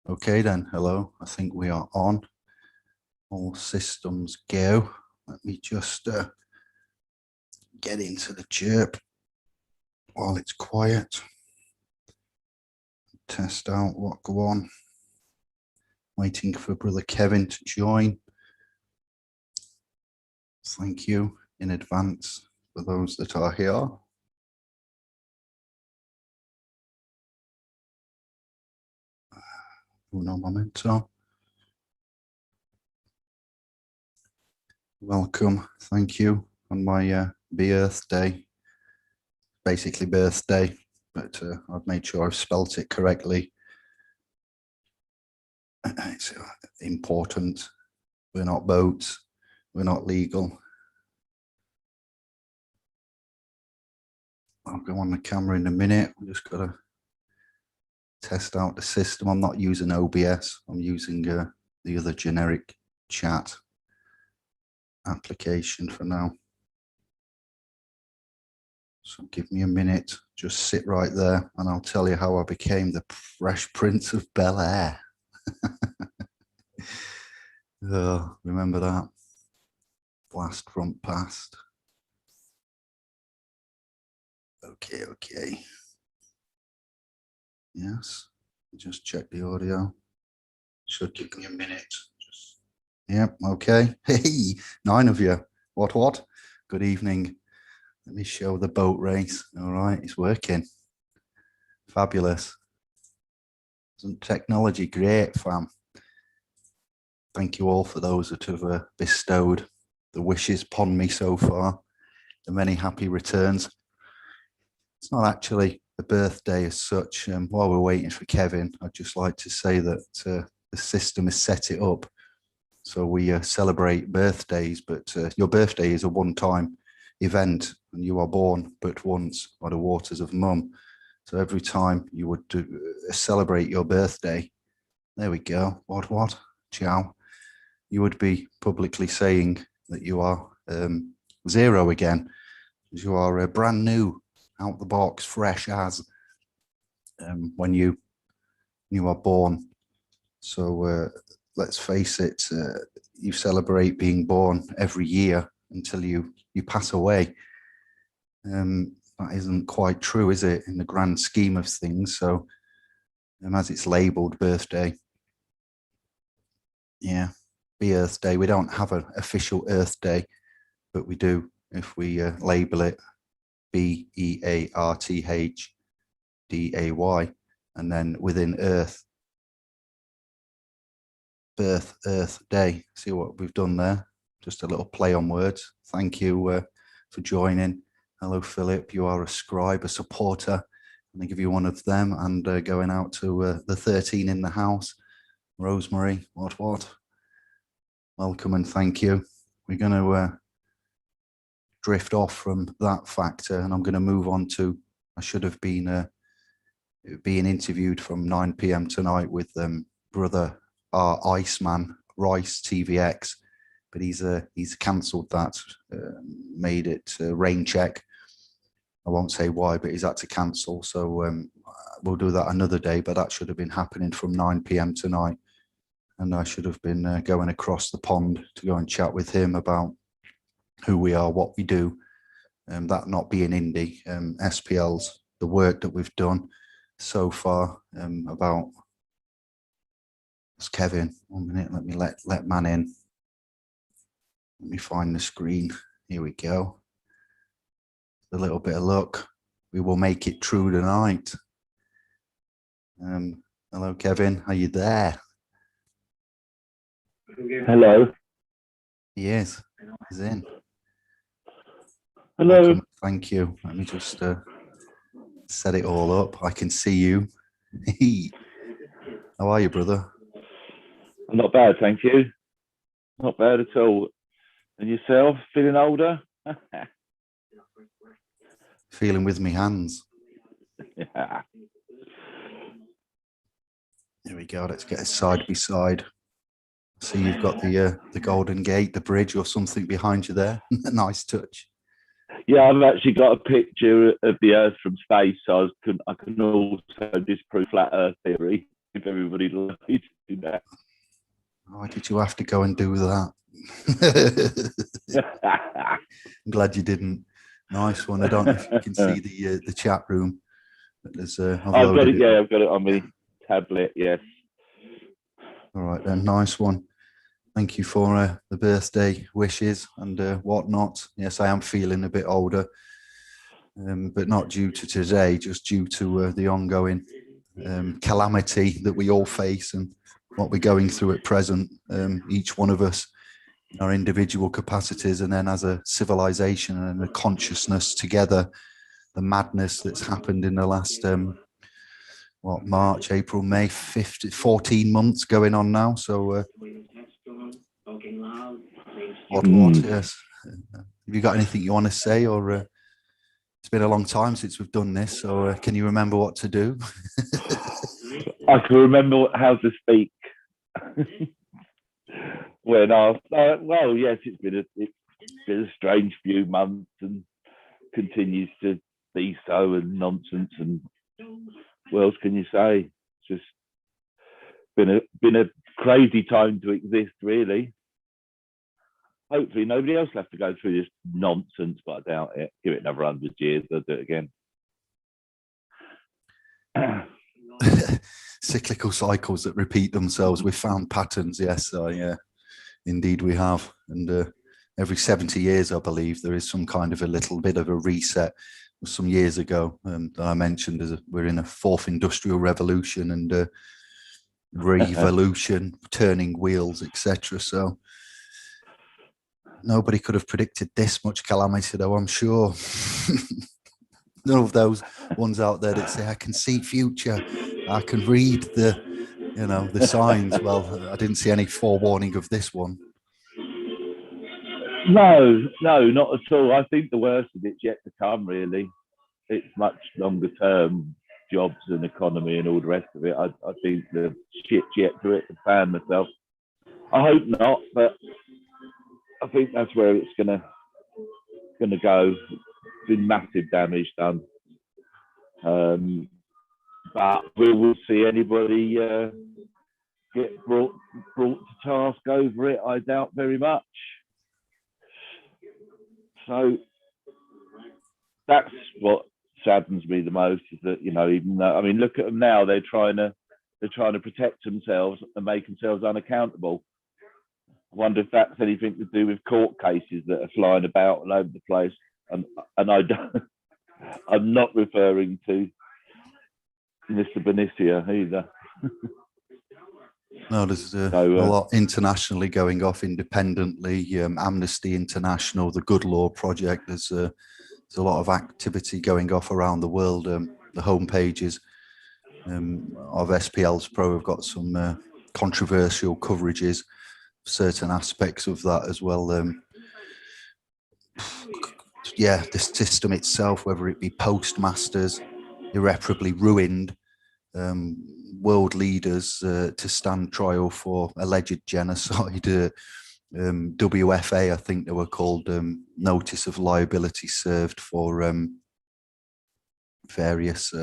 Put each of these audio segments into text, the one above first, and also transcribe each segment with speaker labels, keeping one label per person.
Speaker 1: Okay then, hello. I think we are on. All systems go. Let me just get into the chirp while it's quiet. Test out what go on. Waiting for brother Kevin to join. Thank you in advance for those that are here. Uno momento. Welcome. Thank you on my birthday. Basically birthday, but I've made sure I've spelt it correctly. It's important. We're not boats. We're not legal. I'll go on the camera in a minute. We just got to test out the system. I'm not using OBS. I'm using the other generic chat application for now. So give me a minute. Just sit right there and I'll tell you how I became the Fresh Prince of Bel-Air. Oh, remember that? Blast from past. Okay. Yes, just check the audio. Should give me a minute. Yep, okay. Hey, 9 of you. What? Good evening. Let me show the boat race. All right, it's working. Fabulous. Isn't technology great, fam? Thank you all for those that have bestowed the wishes upon me so far. The many happy returns. It's not actually a birthday as such. While we're waiting for Kevin, I'd just like to say that the system has set it up so we celebrate birthdays, but your birthday is a one-time event and you are born but once by the waters of mum. So every time you would celebrate your birthday, there we go, what, ciao, you would be publicly saying that you are 0 again, because you are brand new, out the box, fresh as when you are born. So let's face it, you celebrate being born every year until you pass away. That isn't quite true, is it, in the grand scheme of things? So as it's labeled birthday, yeah, be Earth Day. We don't have an official Earth Day, but we do if we label it BEARTHDAY, and then within Earth, birth, Earth Day. See what we've done there? Just a little play on words. Thank you for joining. Hello, Philip. You are a scribe, a supporter. I'm going to give you one of them, and going out to the 13 in the house. Rosemary, what? Welcome and thank you. We're going to drift off from that factor, and I'm going to move on to, I should have been being interviewed from 9 p.m. tonight with brother Iceman Rice TVX, but he's cancelled that, made it rain check. I won't say why, but he's had to cancel. So we'll do that another day, but that should have been happening from 9 p.m. tonight. And I should have been going across the pond to go and chat with him about who we are, what we do, that not being indie, SPLs, the work that we've done so far, about, it's Kevin, 1 minute, let me let man in. Let me find the screen. Here we go. A little bit of luck. We will make it true tonight. Hello, Kevin. Are you there?
Speaker 2: Hello.
Speaker 1: He is. He's in.
Speaker 2: Hello.
Speaker 1: Welcome. Thank you. Let me just set it all up. I can see you. How are you, brother?
Speaker 2: I'm not bad, thank you. Not bad at all. And yourself? Feeling older?
Speaker 1: Feeling with me hands.
Speaker 2: Yeah.
Speaker 1: There we go. Let's get a side by side. See, you've got the Golden Gate, the bridge, or something behind you there. Nice touch.
Speaker 2: Yeah, I've actually got a picture of the Earth from space, so I can also disprove flat Earth theory. if everybody liked to do that.
Speaker 1: Why did you have to go and do that? I'm glad you didn't. Nice one. I don't know if you can see the chat room. But there's,
Speaker 2: I've got it. Yeah, I've got it on my tablet. Yes.
Speaker 1: All right then. Nice one. Thank you for the birthday wishes and whatnot. Yes, I am feeling a bit older, but not due to today, just due to the ongoing calamity that we all face and what we're going through at present. Each one of us, our individual capacities, and then as a civilization and a consciousness together, the madness that's happened in the last March, April, May, 14 months going on now. So what yes. Have you got anything you want to say, or it's been a long time since we've done this, so can you remember what to do?
Speaker 2: I can remember how to speak. When well, yes, it's been a strange few months and continues to be so, and nonsense, and what else can you say? It's just been a crazy time to exist, really. Hopefully nobody else will have to go through this nonsense, but I doubt it. Give it another 100 years, they'll do it again.
Speaker 1: Cyclical cycles that repeat themselves. We've found patterns, yes, indeed we have. And every 70 years, I believe, there is some kind of a little bit of a reset. Some years ago, that I mentioned, we're in a fourth industrial revolution and revolution, turning wheels, etc. So nobody could have predicted this much calamity, though, I'm sure. None of those ones out there that say, I can see future, I can read the signs. Well, I didn't see any forewarning of this one.
Speaker 2: No, not at all. I think the worst of it's yet to come, really. It's much longer term, jobs and economy and all the rest of it. I think the shit's yet to fan myself. I hope not, but I think that's where it's gonna go. Been massive damage done, but we will see anybody get brought to task over it. I doubt very much. So that's what saddens me the most, is that, even though, I mean, look at them now, they're trying to protect themselves and make themselves unaccountable. I wonder if that's anything to do with court cases that are flying about all over the place. And I'm not referring to Mr. Benicia either.
Speaker 1: No, there's a lot internationally going off independently. Amnesty International, the Good Law Project. There's a lot of activity going off around the world. The home pages of SPL's Pro have got some controversial coverages, certain aspects of that as well. The system itself, whether it be postmasters, irreparably ruined, world leaders to stand trial for alleged genocide, WFA, I think they were called, notice of liability served for various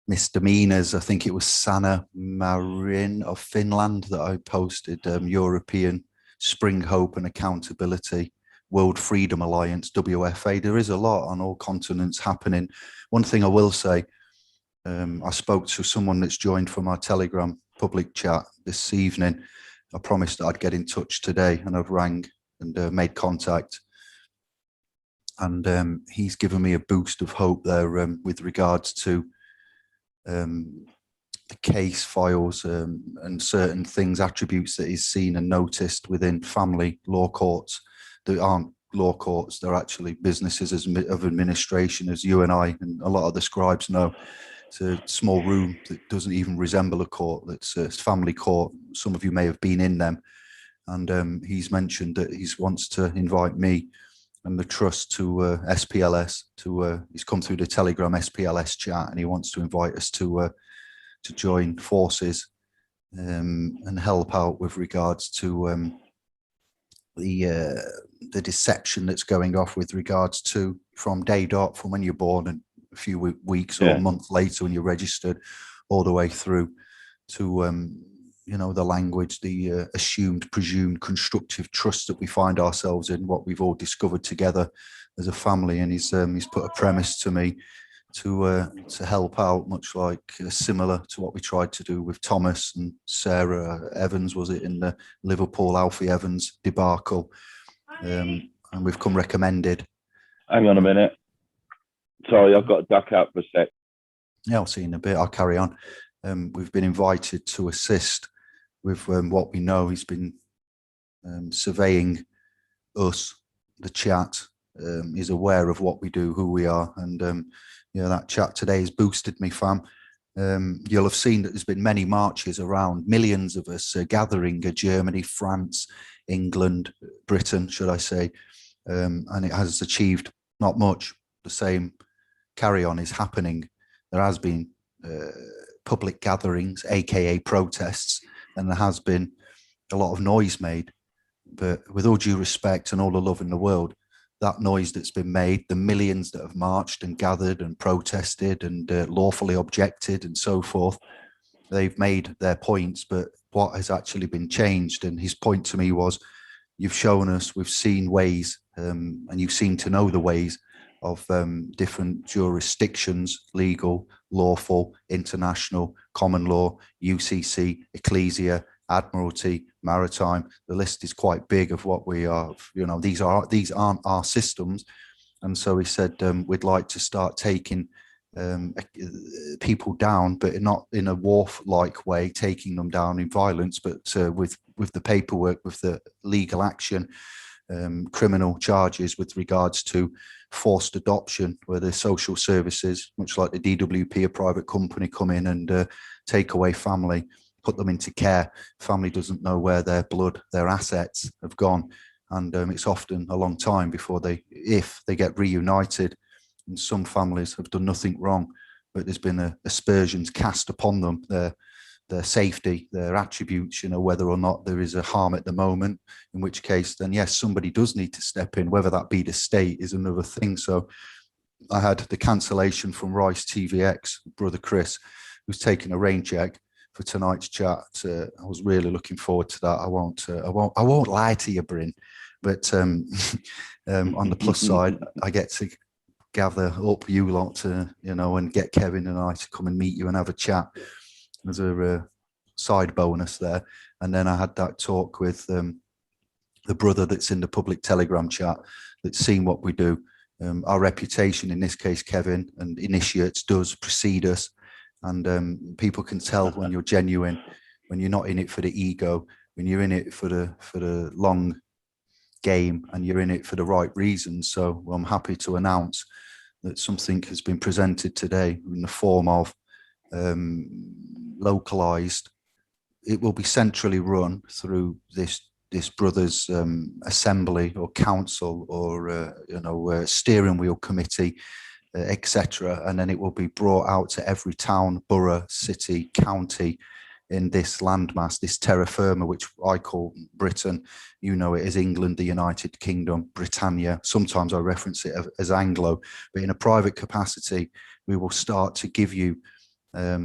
Speaker 1: misdemeanors. I think it was Sanna Marin of Finland that I posted, European Spring Hope and Accountability, World Freedom Alliance, WFA. There is a lot on all continents happening. One thing I will say, I spoke to someone that's joined from our Telegram public chat this evening. I promised that I'd get in touch today, and I've rang and made contact. And he's given me a boost of hope there with regards to the case files and certain things, attributes that he's seen and noticed within family law courts that aren't law courts. They're actually businesses of administration, as you and I and a lot of the scribes know. It's a small room that doesn't even resemble a court. That's a family court. Some of you may have been in them. And he's mentioned that he wants to invite me and the trust to SPLS. He's come through the Telegram SPLS chat, and he wants to invite us to join forces and help out with regards to the deception that's going off with regards to from day dot, from when you're born and a few weeks or a month later when you're registered, all the way through to, you know, the language, the assumed, presumed constructive trust that we find ourselves in, what we've all discovered together as a family. And he's put a premise to me to help out, much like similar to what we tried to do with Thomas and Sarah Evans, was it, in the Liverpool Alfie Evans debacle. And we've come recommended.
Speaker 2: Hang on a minute. Sorry, I've got to duck out for a sec.
Speaker 1: Yeah, I'll see you in a bit. I'll carry on. We've been invited to assist with what we know. He's been surveying us, the chat. He's aware of what we do, who we are. And you know, that chat today has boosted me, fam. You'll have seen that there's been many marches around, millions of us gathering, Germany, France, England, Britain, should I say. And it has achieved not much. The same carry on is happening. There has been public gatherings, aka protests, and there has been a lot of noise made. But with all due respect and all the love in the world, that noise that's been made, the millions that have marched and gathered and protested and lawfully objected and so forth, they've made their points. But what has actually been changed? And his point to me was, you've shown us, we've seen ways, and you seem to know the ways of different jurisdictions, legal, lawful, international, common law, UCC, Ecclesia, Admiralty, Maritime. The list is quite big of what we are. You know, these aren't our systems. And so he said, we'd like to start taking people down, but not in a war-like way, taking them down in violence, but with the paperwork, with the legal action, criminal charges with regards to forced adoption, where the social services, much like the DWP, a private company, come in and take away family, put them into care. Family doesn't know where their blood, their assets have gone. And it's often a long time before if they get reunited. And some families have done nothing wrong, but there's been aspersions cast upon them, their safety, their attributes, you know, whether or not there is a harm at the moment, in which case, then yes, somebody does need to step in, whether that be the state is another thing. So I had the cancellation from Rice TVX, brother Chris, who's taking a rain check for tonight's chat. I was really looking forward to that. I won't lie to you, Bryn, but on the plus side, I get to gather up you lot, you know, and get Kevin and I to come and meet you and have a chat. There's a side bonus there. And then I had that talk with the brother that's in the public Telegram chat that's seen what we do. Our reputation, in this case, Kevin, and initiates does precede us. And people can tell when you're genuine, when you're not in it for the ego, when you're in it for the long game and you're in it for the right reasons. So I'm happy to announce that something has been presented today in the form of localized. It will be centrally run through this brothers assembly or council or steering wheel committee, etc. And then it will be brought out to every town, borough, city, county in this landmass, this terra firma, which I call Britain. You know it as England, the United Kingdom, Britannia. Sometimes I reference it as Anglo, but in a private capacity, we will start to give you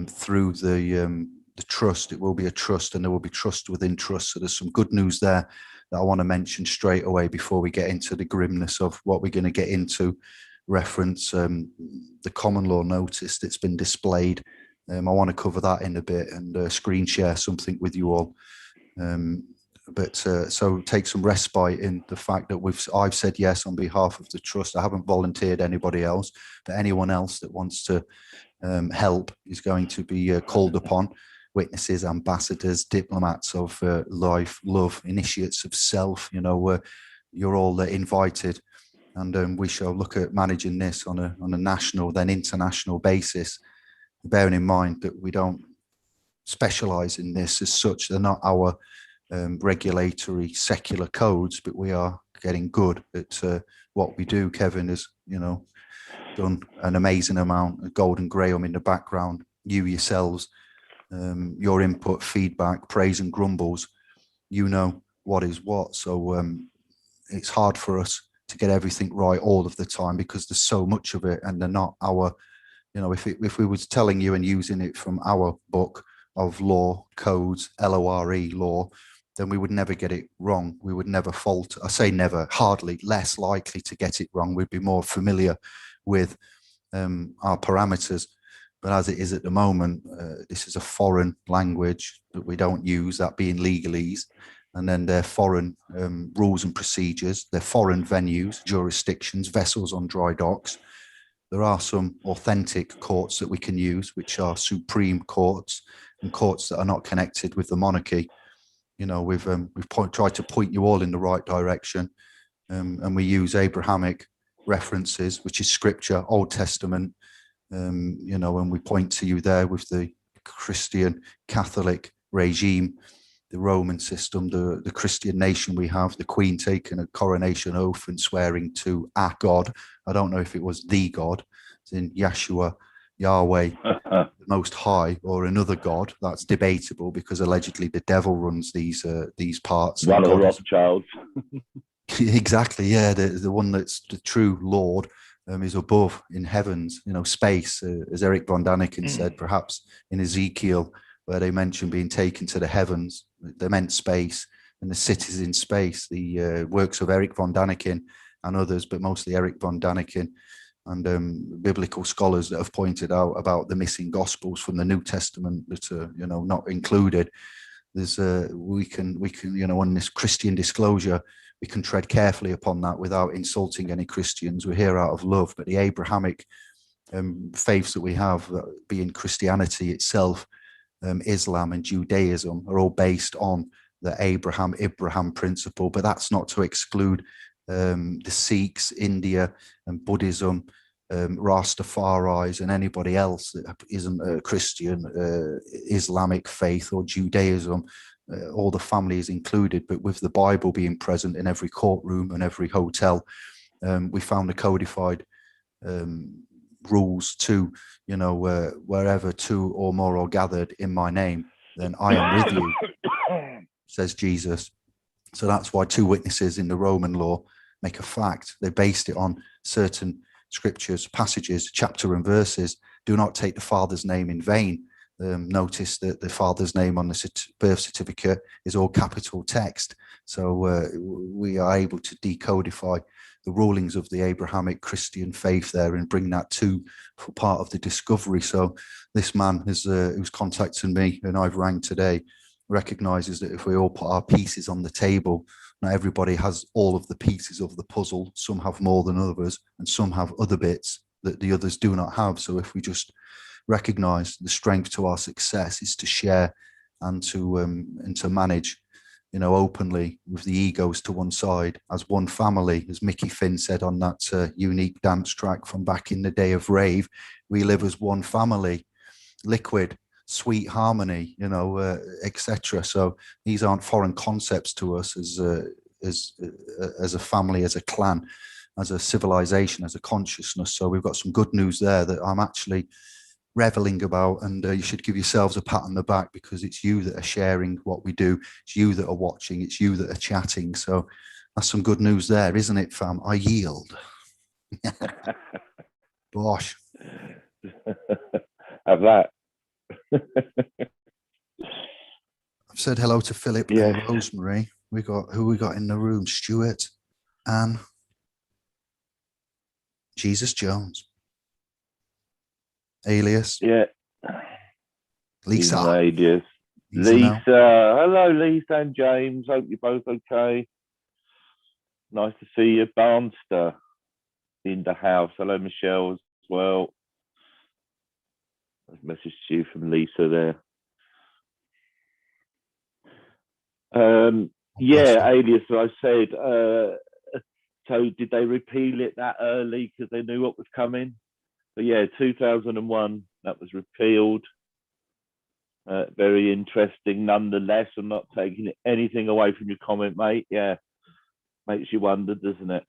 Speaker 1: through the trust. It will be a trust, and there will be trust within trust. So there's some good news there that I want to mention straight away before we get into the grimness of what we're going to get into. Reference the common law notice that's been displayed. I want to cover that in a bit and screen share something with you all. So take some respite in the fact that I've said yes on behalf of the trust. I haven't volunteered anybody else, but anyone else that wants to help is going to be called upon. Witnesses, ambassadors, diplomats of life, love, initiates of self. You know, you're all invited, and we shall look at managing this on a national, then international basis. Bearing in mind that we don't specialize in this as such. They're not our regulatory secular codes, but we are getting good at what we do. Kevin has, you know, done an amazing amount. Golden Graham in the background, you yourselves, your input, feedback, praise and grumbles, you know what is what. So it's hard for us to get everything right all of the time because there's so much of it, and they're not our You know, if we was telling you and using it from our book of law, codes, LORE, law, then we would never get it wrong. We would never fault. I say never, hardly, less likely to get it wrong. We'd be more familiar with our parameters. But as it is at the moment, this is a foreign language that we don't use, that being legalese. And then they're foreign rules and procedures. They're foreign venues, jurisdictions, vessels on dry docks. There are some authentic courts that we can use, which are supreme courts and courts that are not connected with the monarchy. You know, we've tried to point you all in the right direction, and we use Abrahamic references, which is scripture, Old Testament, you know, and we point to you there with the Christian Catholic regime, the Roman system, the Christian nation we have, the Queen taking a coronation oath and swearing to a God. I don't know if it was the God, as in Yeshua, Yahweh, the Most High, or another God. That's debatable because allegedly the devil runs these parts.
Speaker 2: One of the Rothschilds.
Speaker 1: Exactly, yeah. The one that's the true Lord is above in heavens, you know, space, as Eric von Daniken said, perhaps in Ezekiel, where they mentioned being taken to the heavens. They meant space and the cities in space, the works of Eric von Daniken and others, but mostly Eric von Daniken and biblical scholars that have pointed out about the missing gospels from the New Testament that are, you know, not included. There's we can, you know, on this Christian disclosure, we can tread carefully upon that without insulting any Christians. We're here out of love, but the Abrahamic faiths that we have, being Christianity itself, Islam and Judaism, are all based on the Abraham principle. But that's not to exclude the Sikhs, India, and Buddhism, Rastafaris, and anybody else that isn't a Christian, Islamic faith, or Judaism. All the family is included, but with the Bible being present in every courtroom and every hotel, we found the codified rules to, you know, wherever two or more are gathered in my name, then I am with you, says Jesus. So that's why two witnesses in the Roman law make a fact. They based it on certain scriptures, passages, chapter and verses. Do not take the Father's name in vain. Notice that the Father's name on the birth certificate is all capital text. So we are able to decodify the rulings of the Abrahamic Christian faith there and bring that for part of the discovery. So this man who's contacting me and I've rang today recognizes that if we all put our pieces on the table, not everybody has all of the pieces of the puzzle. Some have more than others, and some have other bits that the others do not have. So if we just recognize the strength to our success is to share and to manage, you know, openly with the egos to one side as one family, as Mickey Finn said on that unique dance track from back in the day of rave. We live as one family, liquid, sweet harmony, you know, etc. So these aren't foreign concepts to us as a family, as a clan, as a civilization, as a consciousness. So we've got some good news there that I'm actually reveling about, and you should give yourselves a pat on the back, because it's you that are sharing what we do, it's you that are watching, it's you that are chatting. So that's some good news there, isn't it, fam? I yield. Bosh.
Speaker 2: Have that.
Speaker 1: I've said hello to Philip
Speaker 2: Yes.
Speaker 1: and Rosemary. Who we got in the room? Stuart, Anne, Jesus Jones, Alias.
Speaker 2: Yeah.
Speaker 1: Lisa.
Speaker 2: Lisa.
Speaker 1: Lisa.
Speaker 2: Hello, Lisa and James. Hope you're both okay. Nice to see you. Barnster in the house. Hello, Michelle, as well. I've messaged you from Lisa there. Yeah, Alias, I said, so did they repeal it that early because they knew what was coming? But yeah, 2001, that was repealed. Very interesting nonetheless. I'm not taking anything away from your comment, mate. Yeah, makes you wonder, doesn't it?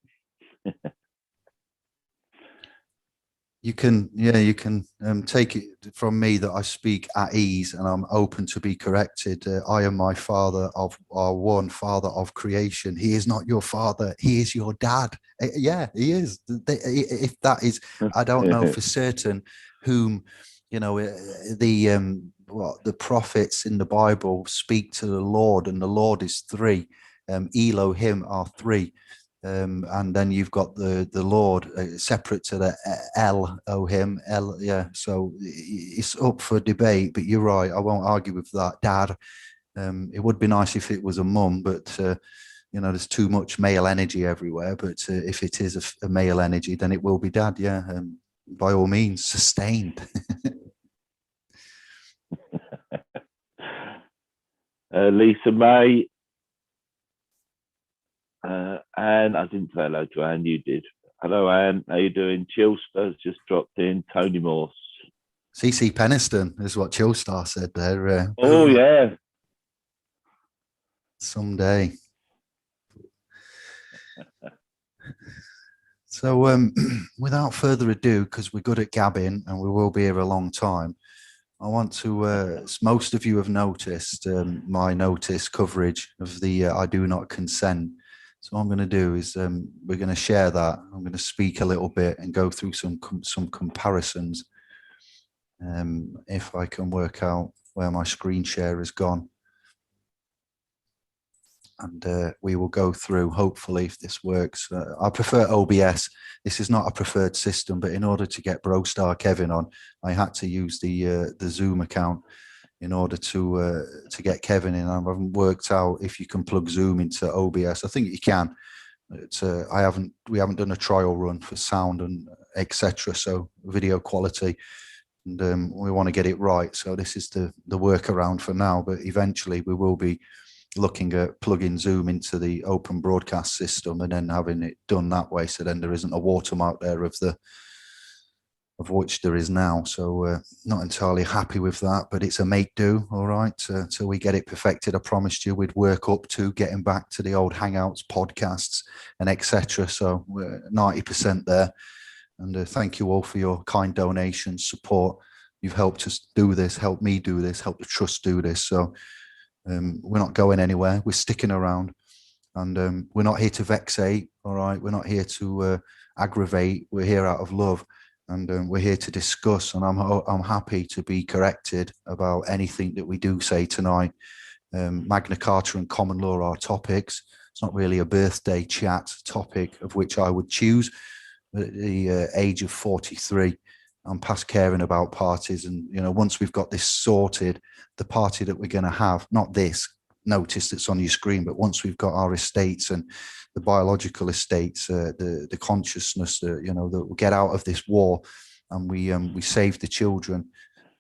Speaker 1: You can, yeah, you can take it from me that I speak at ease and I'm open to be corrected. I am my father of our one father of creation. He is not your father. He is your dad. Yeah, he is. If that is, I don't know for certain whom, the prophets in the Bible speak to the Lord, and the Lord is three. Elohim are three. And then you've got the Lord separate to the Elohim. Yeah. So it's up for debate, but you're right. I won't argue with that, Dad. It would be nice if it was a mum, but there's too much male energy everywhere. But if it is a male energy, then it will be Dad. Yeah. By all means, sustained.
Speaker 2: Lisa May. Anne, I didn't say hello to Anne, you did. Hello, Anne. How you doing? Chillstar's just dropped in. Tony Morse.
Speaker 1: CC Peniston is what Chillstar said there.
Speaker 2: Oh, yeah.
Speaker 1: Someday. So without further ado, because we're good at gabbing and we will be here a long time, I want to, as most of you have noticed, my notice coverage of the I do not consent. So what I'm going to do is we're going to share that. I'm going to speak a little bit and go through some comparisons. If I can work out where my screen share has gone. And we will go through, hopefully, if this works. I prefer OBS. This is not a preferred system, but in order to get Brostar Kevin on, I had to use the Zoom account in order to get Kevin in. I haven't worked out if you can plug Zoom into OBS. I think you can. We haven't done a trial run for sound and etc. So video quality, and we want to get it right. So this is the workaround for now, but eventually we will be looking at plugging Zoom into the open broadcast system and then having it done that way. So then there isn't a watermark there of which there is now. So not entirely happy with that, but it's a make do. All right. Till we get it perfected. I promised you we'd work up to getting back to the old Hangouts, podcasts and etc. So we're 90% there. And thank you all for your kind donations, support. You've helped us do this, helped me do this, helped the trust do this. So we're not going anywhere. We're sticking around, and we're not here to vexate. All right, we're not here to aggravate. We're here out of love, and we're here to discuss. And I'm happy to be corrected about anything that we do say tonight. Magna Carta and common law are topics. It's not really a birthday chat topic of which I would choose. At the age of 43, I'm past caring about parties, and once we've got this sorted, the party that we're going to have, not this notice that's on your screen, but once we've got our estates and the biological estates, the consciousness that that we'll get out of this war, and we save the children.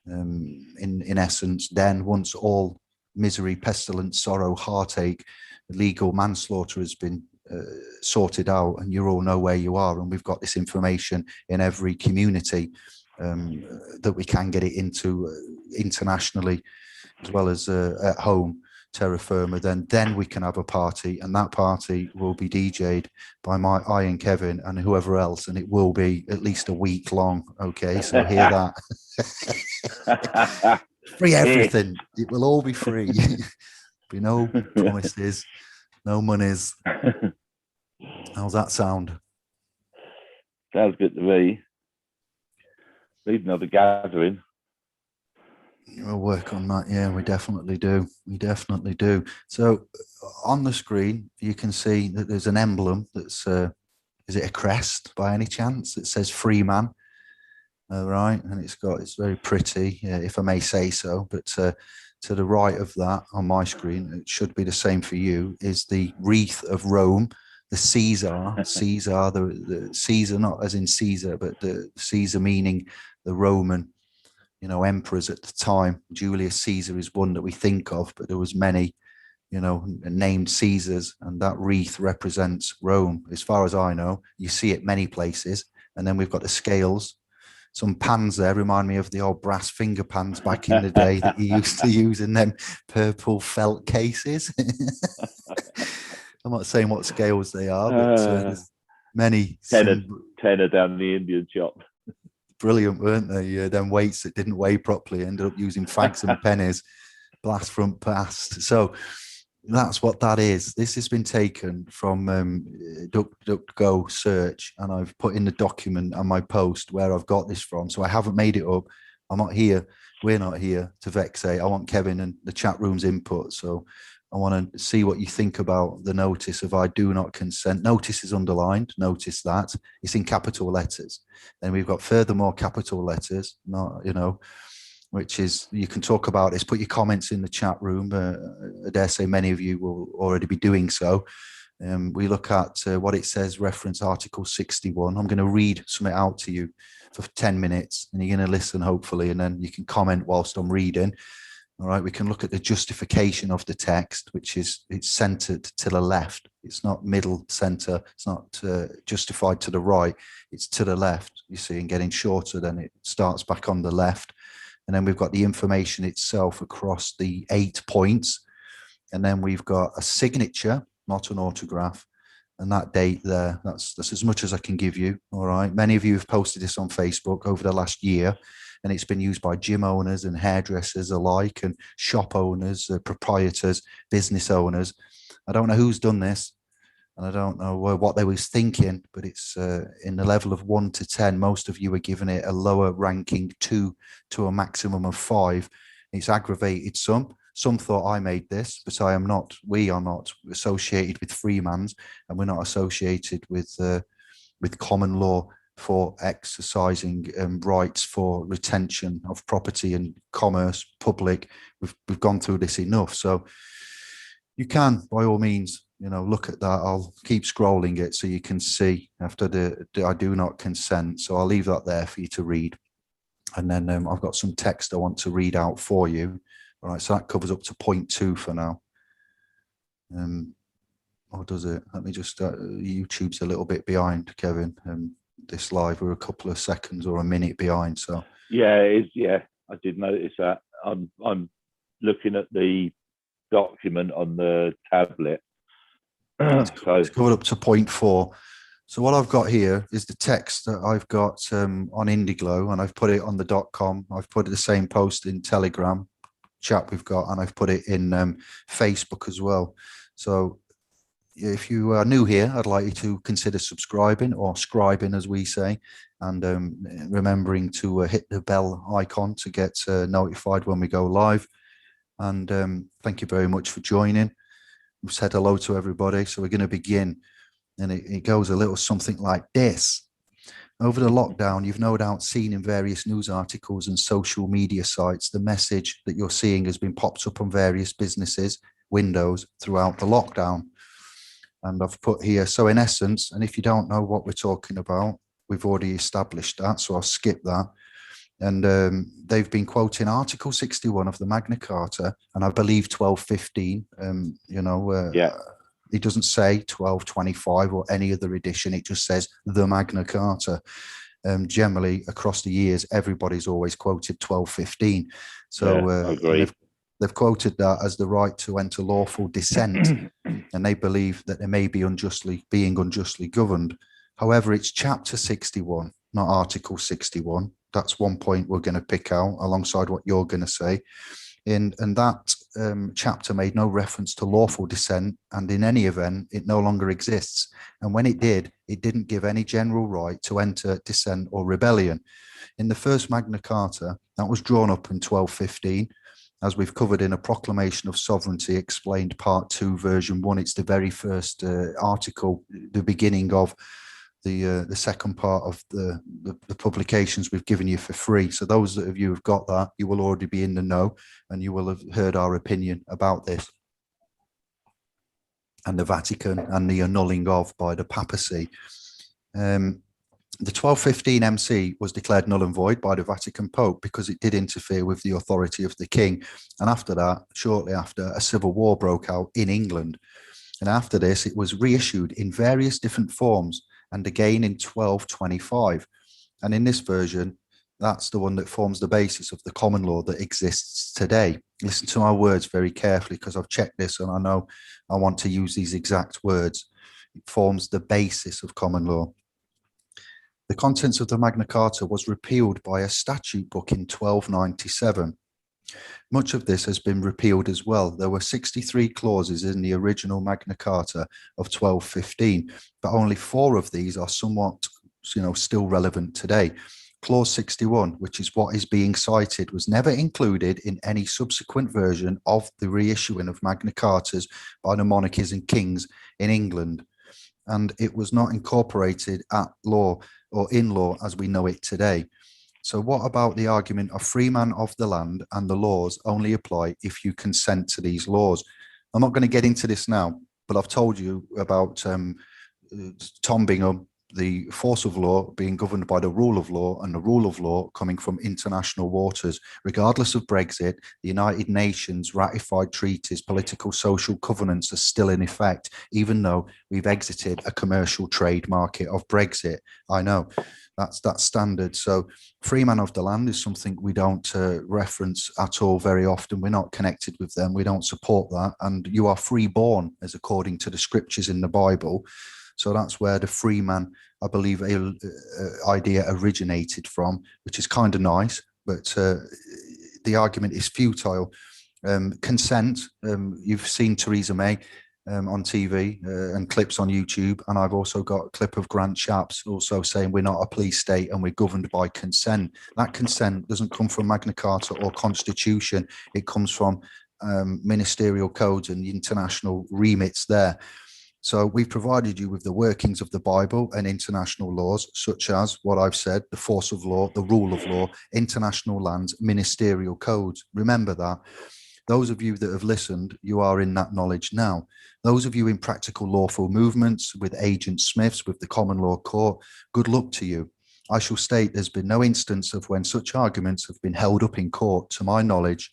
Speaker 1: In essence, then once all misery, pestilence, sorrow, heartache, legal manslaughter has been sorted out, and you all know where you are, and we've got this information in every community that we can get it into internationally as well as at home, terra firma, then we can have a party, and that party will be DJ'd by I and Kevin and whoever else, and it will be at least a week long. Okay, so hear that. Free everything. It will all be free. Be no promises, no monies. How's that sound?
Speaker 2: Sounds good to me. Need another gathering.
Speaker 1: We'll work on that. Yeah, we definitely do. We definitely do. So on the screen, you can see that there's an emblem that's, is it a crest by any chance? It says free man. Right. And it's very pretty, if I may say so. But to the right of that on my screen, it should be the same for you, is the wreath of Rome, the Caesar, the Caesar, not as in Caesar, but the Caesar meaning the Roman, emperors at the time. Julius Caesar is one that we think of, but there was many, named Caesars, and that wreath represents Rome. As far as I know, you see it many places. And then we've got the scales. Some pans there remind me of the old brass finger pans back in the day that you used to use in them purple felt cases. I'm not saying what scales they are, but there's many.
Speaker 2: Tenner down the Indian shop.
Speaker 1: brilliant, weren't they? Them weights that didn't weigh properly ended up using fags and pennies, blast front past. So that's what that is. This has been taken from DuckDuckGo search, and I've put in the document on my post where I've got this from. So I haven't made it up. I'm not here. We're not here to vexate. I want Kevin and the chat room's input. So I want to see what you think about the notice of I do not consent. Notice is underlined. Notice that it's in capital letters. Then we've got furthermore capital letters, not, which is, you can talk about this, put your comments in the chat room. I dare say many of you will already be doing so. We look at what it says, reference Article 61. I'm going to read something out to you for 10 minutes, and you're going to listen, hopefully, and then you can comment whilst I'm reading. All right, we can look at the justification of the text, which is it's centered to the left. It's not middle center. It's not justified to the right. It's to the left, you see, and getting shorter, then it starts back on the left. And then we've got the information itself across the 8 points. And then we've got a signature, not an autograph. And that date there, that's as much as I can give you. All right. Many of you have posted this on Facebook over the last year, and it's been used by gym owners and hairdressers alike, and shop owners, proprietors, business owners. I don't know who's done this, and I don't know what they was thinking, but it's in the level of 1 to 10. Most of you are giving it a lower ranking 2 to a maximum of 5. It's aggravated some. Some thought I made this, but I am not. We are not associated with Freemans, and we're not associated with common law for exercising rights for retention of property and commerce, public. We've gone through this enough. So you can, by all means, look at that. I'll keep scrolling it so you can see after the I do not consent. So I'll leave that there for you to read. And then I've got some text I want to read out for you. All right, so that covers up to point 2 for now. Or does it? Let me just, YouTube's a little bit behind, Kevin. This live, we're a couple of seconds or a minute behind. So
Speaker 2: yeah, it is. Yeah, I did notice that. I'm looking at the document on the tablet.
Speaker 1: it's covered up to point 4. So what I've got here is the text that I've got on Indiglo, and I've put it on the .com. I've put the same post in Telegram chat we've got, and I've put it in Facebook as well. So if you are new here, I'd like you to consider subscribing, or scribing as we say, and remembering to hit the bell icon to get notified when we go live. And thank you very much for joining. We've said hello to everybody, so we're going to begin, and it goes a little something like this. Over the lockdown, you've no doubt seen in various news articles and social media sites, the message that you're seeing has been popped up on various businesses' windows throughout the lockdown. And I've put here, so in essence, and if you don't know what we're talking about, we've already established that, so I'll skip that. And they've been quoting Article 61 of the Magna Carta, and I believe 1215,
Speaker 2: yeah.
Speaker 1: It doesn't say 1225 or any other edition. It just says the Magna Carta. Generally, across the years, everybody's always quoted 1215. So
Speaker 2: I agree.
Speaker 1: They've quoted that as the right to enter lawful dissent, and they believe that they may be being unjustly governed. However, it's Chapter 61, not Article 61. That's one point we're going to pick out alongside what you're going to say. And that chapter made no reference to lawful dissent, and in any event, it no longer exists. And when it did, it didn't give any general right to enter dissent or rebellion. In the first Magna Carta, that was drawn up in 1215, as we've covered in a Proclamation of Sovereignty Explained Part 2, Version 1. It's the very first article, the beginning of the second part of the publications we've given you for free. So those of you who've got that, you will already be in the know, and you will have heard our opinion about this and the Vatican and the annulling of by the papacy. The 1215 MC was declared null and void by the Vatican Pope because it did interfere with the authority of the king. And after that, shortly after, a civil war broke out in England. And after this, it was reissued in various different forms, and again in 1225. And in this version, that's the one that forms the basis of the common law that exists today. Listen to my words very carefully, because I've checked this and I know I want to use these exact words. It forms the basis of common law. The contents of the Magna Carta was repealed by a statute book in 1297. Much of this has been repealed as well. There were 63 clauses in the original Magna Carta of 1215, but only 4 of these are somewhat, still relevant today. Clause 61, which is what is being cited, was never included in any subsequent version of the reissuing of Magna Cartas by the monarchies and kings in England, and it was not incorporated at law or in law as we know it today. So what about the argument of free man of the land and the laws only apply if you consent to these laws? I'm not going to get into this now, but I've told you about Tom Bingham, the force of law being governed by the rule of law, and the rule of law coming from international waters. Regardless of Brexit, the United Nations ratified treaties, political, social covenants are still in effect, even though we've exited a commercial trade market of Brexit. I know. That's standard. So free man of the land is something we don't reference at all very often. We're not connected with them. We don't support that. And you are freeborn, as according to the scriptures in the Bible. So that's where the free man, I believe, idea originated from, which is kind of nice, but the argument is futile. Consent, you've seen Theresa May on TV and clips on YouTube, and I've also got a clip of Grant Shapps also saying we're not a police state and we're governed by consent. That consent doesn't come from Magna Carta or Constitution. It comes from ministerial codes and the international remits there. So we've provided you with the workings of the Bible and international laws, such as what I've said, the force of law, the rule of law, international lands, ministerial codes. Remember that. Those of you that have listened, you are in that knowledge now. Those of you in practical lawful movements with Agent Smiths, with the common law court, good luck to you. I shall state there's been no instance of when such arguments have been held up in court, to my knowledge,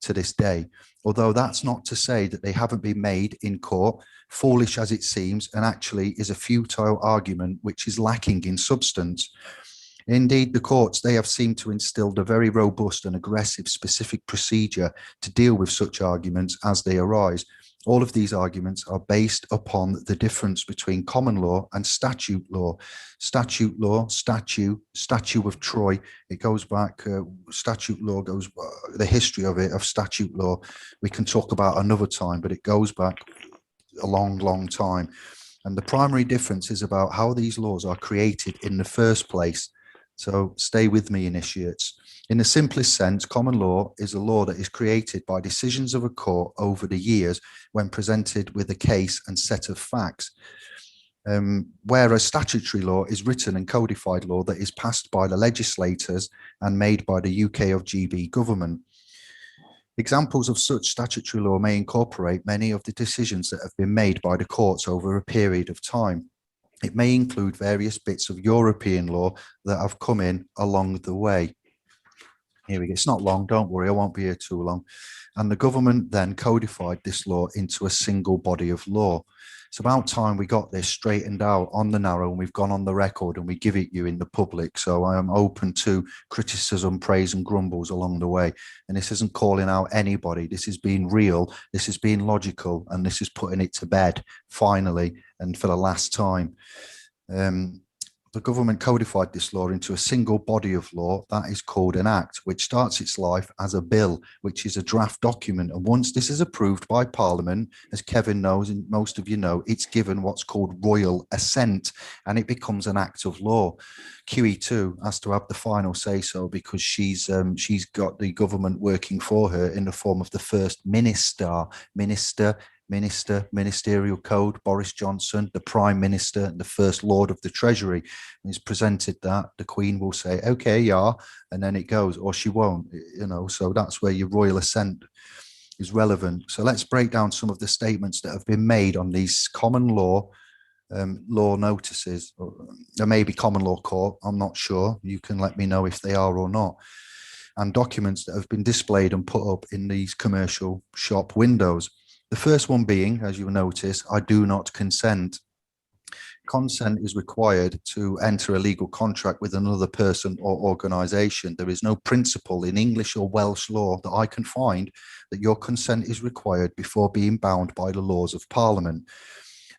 Speaker 1: to this day. Although that's not to say that they haven't been made in court, foolish as it seems, and actually is a futile argument which is lacking in substance. Indeed, the courts, they have seemed to instill a very robust and aggressive specific procedure to deal with such arguments as they arise. All of these arguments are based upon the difference between common law and statute law. Statute law, statute of Troy, it goes back, statute law goes, the history of it, of statute law, we can talk about another time, but it goes back a long, long time. And the primary difference is about how these laws are created in the first place. So stay with me, initiates. In the simplest sense, common law is a law that is created by decisions of a court over the years when presented with a case and set of facts. Whereas statutory law is written and codified law that is passed by the legislators and made by the UK of GB government. Examples of such statutory law may incorporate many of the decisions that have been made by the courts over a period of time. It may include various bits of European law that have come in along the way. Here we go. It's not long, don't worry, I won't be here too long. And the government then codified this law into a single body of law. It's about time we got this straightened out on the narrow, and we've gone on the record and we give it you in the public. So I am open to criticism, praise and grumbles along the way. And this isn't calling out anybody. This is being real. This is being logical. And this is putting it to bed finally and for the last time. The government codified this law into a single body of law that is called an act, which starts its life as a bill, which is a draft document. And once this is approved by Parliament, as Kevin knows and most of you know, it's given what's called royal assent, and it becomes an act of law. QE2 has to have the final say so because she's got the government working for her in the form of the first ministerial code, Boris Johnson, the Prime Minister, the First Lord of the Treasury. And he's presented that, the Queen will say, okay, yeah, and then it goes, or she won't, so that's where your royal assent is relevant. So let's break down some of the statements that have been made on these common law notices. There may be common law court, I'm not sure. You can let me know if they are or not. And documents that have been displayed and put up in these commercial shop windows. The first one being, as you will notice, I do not consent. Consent is required to enter a legal contract with another person or organisation. There is no principle in English or Welsh law that I can find that your consent is required before being bound by the laws of Parliament.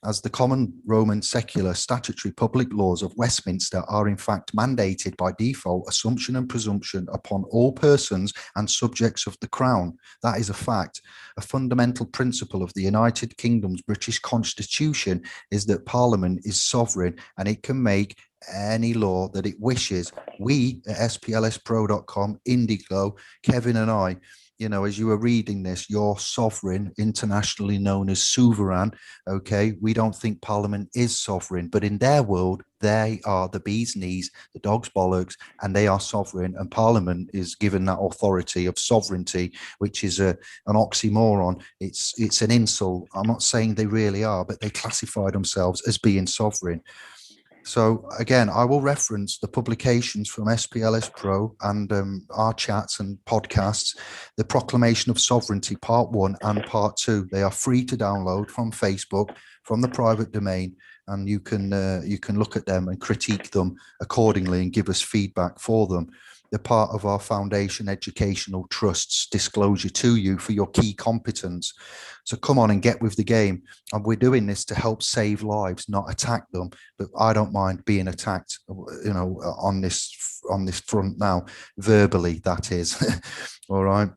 Speaker 1: as the common Roman secular statutory public laws of Westminster are in fact mandated by default, assumption and presumption upon all persons and subjects of the Crown. That is a fact. A fundamental principle of the United Kingdom's British Constitution is that Parliament is sovereign and it can make any law that it wishes. We at splspro.com, Indigo, Kevin and I, you know, as you were reading this, you're sovereign, internationally known as sovereign. Okay, we don't think Parliament is sovereign, but in their world, they are the bee's knees, the dog's bollocks, and they are sovereign. And Parliament is given that authority of sovereignty, which is an oxymoron. It's an insult. I'm not saying they really are, but they classify themselves as being sovereign. So again, I will reference the publications from SPLS Pro and our chats and podcasts, the Proclamation of Sovereignty, Part 1 and Part 2. They are free to download from Facebook, from the private domain, and you can look at them and critique them accordingly and give us feedback for them. They're part of our foundation educational trust's disclosure to you for your key competence. So come on and get with the game. And we're doing this to help save lives, not attack them. But I don't mind being attacked, you know, on this front now, verbally, that is. All right.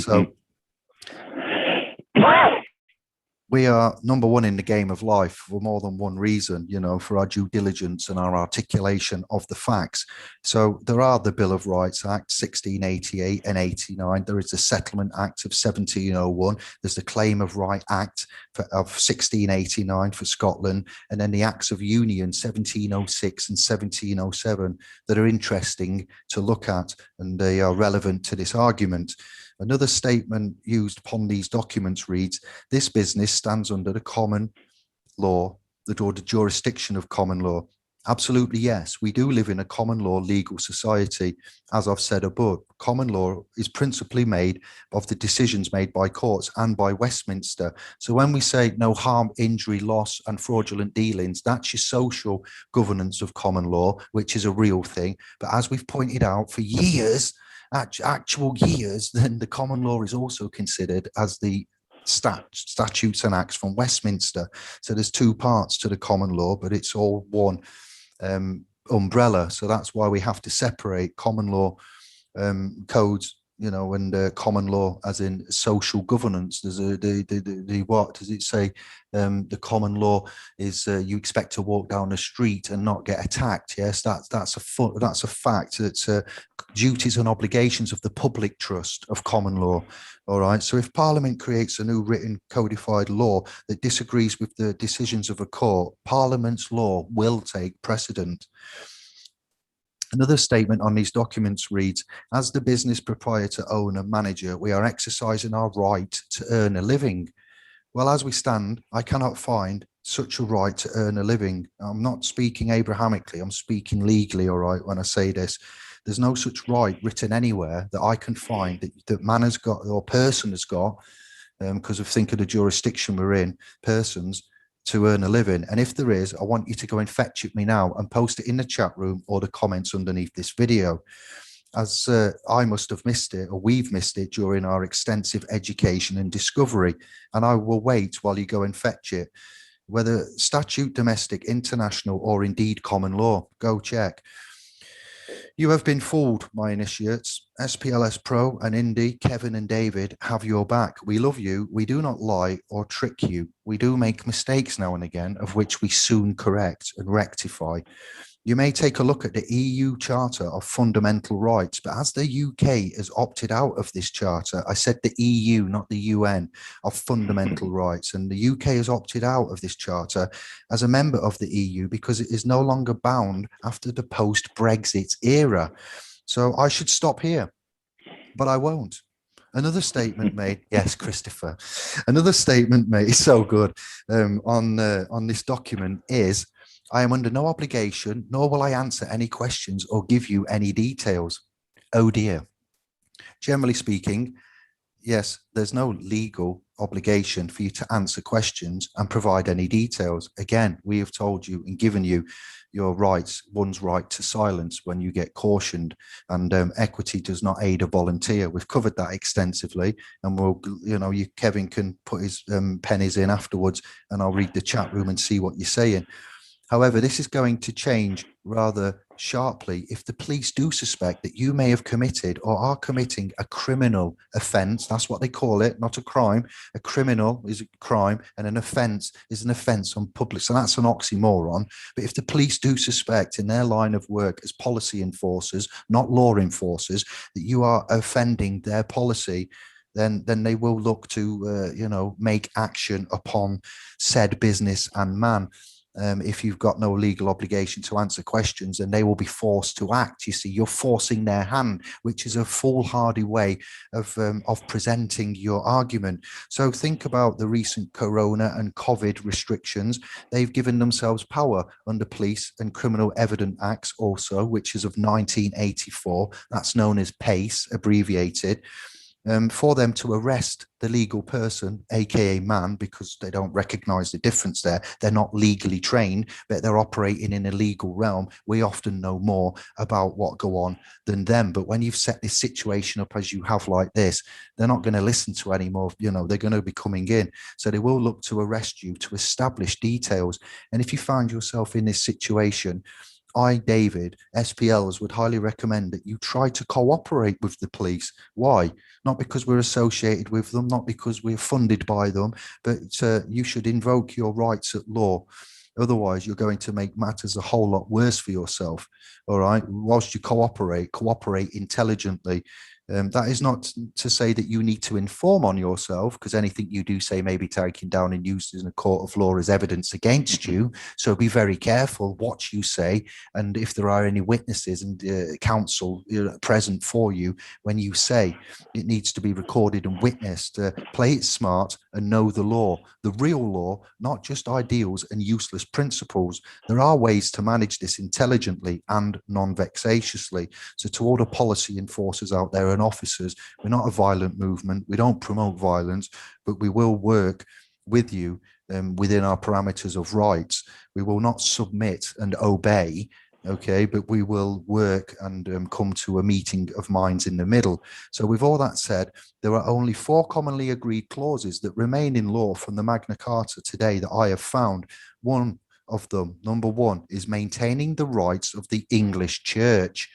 Speaker 1: So we are number one in the game of life for more than one reason, you know, for our due diligence and our articulation of the facts. So there are the Bill of Rights Act 1688 and 89. There is the Settlement Act of 1701. There's the Claim of Right Act of 1689 for Scotland. And then the Acts of Union 1706 and 1707 that are interesting to look at, and they are relevant to this argument. Another statement used upon these documents reads, this business stands under the common law, the jurisdiction of common law. Absolutely, yes. We do live in a common law legal society. As I've said above, common law is principally made of the decisions made by courts and by Westminster. So when we say no harm, injury, loss and fraudulent dealings, that's your social governance of common law, which is a real thing. But as we've pointed out for years, actual years, then the common law is also considered as the statutes and acts from Westminster. So there's two parts to the common law, but it's all one umbrella. So that's why we have to separate common law codes, you know, and common law as in social governance. There's the what does it say? The common law is you expect to walk down the street and not get attacked. Yes, that's a fact. It's duties and obligations of the public trust of common law. All right. So if Parliament creates a new written codified law that disagrees with the decisions of a court, Parliament's law will take precedent. Another statement on these documents reads, as the business proprietor, owner, manager, we are exercising our right to earn a living. Well, as we stand, I cannot find such a right to earn a living. I'm not speaking Abrahamically, I'm speaking legally, all right, when I say this. There's no such right written anywhere that I can find that man has got or person has got, because of think of the jurisdiction we're in, persons, to earn a living. And if there is, I want you to go and fetch it me now and post it in the chat room or the comments underneath this video, as I must have missed it, or we've missed it during our extensive education and discovery. And I will wait while you go and fetch it, whether statute, domestic, international, or indeed common law. Go check. You have been fooled, my initiates. SPLS Pro and Indy, Kevin and David have your back. We love you. We do not lie or trick you. We do make mistakes now and again, of which we soon correct and rectify. You may take a look at the EU Charter of Fundamental Rights, but as the UK has opted out of this charter, I said the EU, not the UN, of fundamental rights, and the UK has opted out of this charter as a member of the EU because it is no longer bound after the post-Brexit era. So I should stop here, but I won't. Another statement made, yes, Christopher, another statement made, so good, on this document is, I am under no obligation, nor will I answer any questions or give you any details. Oh dear. Generally speaking, yes, there's no legal obligation for you to answer questions and provide any details. Again, we have told you and given you your rights, one's right to silence when you get cautioned, and equity does not aid a volunteer. We've covered that extensively, and we'll, Kevin can put his pennies in afterwards, and I'll read the chat room and see what you're saying. However, this is going to change rather sharply if the police do suspect that you may have committed or are committing a criminal offence. That's what they call it, not a crime. A criminal is a crime, and an offence is an offence on public. So that's an oxymoron. But if the police do suspect in their line of work as policy enforcers, not law enforcers, that you are offending their policy, then they will look to make action upon said business and man. If you've got no legal obligation to answer questions, and they will be forced to act. You see, you're forcing their hand, which is a foolhardy way of presenting your argument. So think about the recent corona and COVID restrictions. They've given themselves power under Police and Criminal Evidence Acts also, which is of 1984. That's known as PACE, abbreviated. For them to arrest the legal person, aka man, because they don't recognize the difference there. They're not legally trained, but they're operating in a legal realm. We often know more about what go on than them. But when you've set this situation up as you have like this, they're not going to listen to any more, they're going to be coming in. So they will look to arrest you to establish details. And if you find yourself in this situation, David, SPLs would highly recommend that you try to cooperate with the police. Why? Not because we're associated with them, not because we're funded by them, but you should invoke your rights at law. Otherwise, you're going to make matters a whole lot worse for yourself. All right. Whilst you cooperate intelligently. That is not to say that you need to inform on yourself, because anything you do say may be taken down and used in a court of law as evidence against you. So be very careful what you say, and if there are any witnesses and counsel present for you when you say, it needs to be recorded and witnessed. Play it smart and know the law, the real law, not just ideals and useless principles. There are ways to manage this intelligently and non-vexatiously. So to all the policy enforcers out there and officers, we're not a violent movement. We don't promote violence, but we will work with you within our parameters of rights. We will not submit and obey, okay, but we will work and come to a meeting of minds in the middle. So with all that said, there are only 4 commonly agreed clauses that remain in law from the Magna Carta today that I have found. One of them, number 1, is maintaining the rights of the English Church.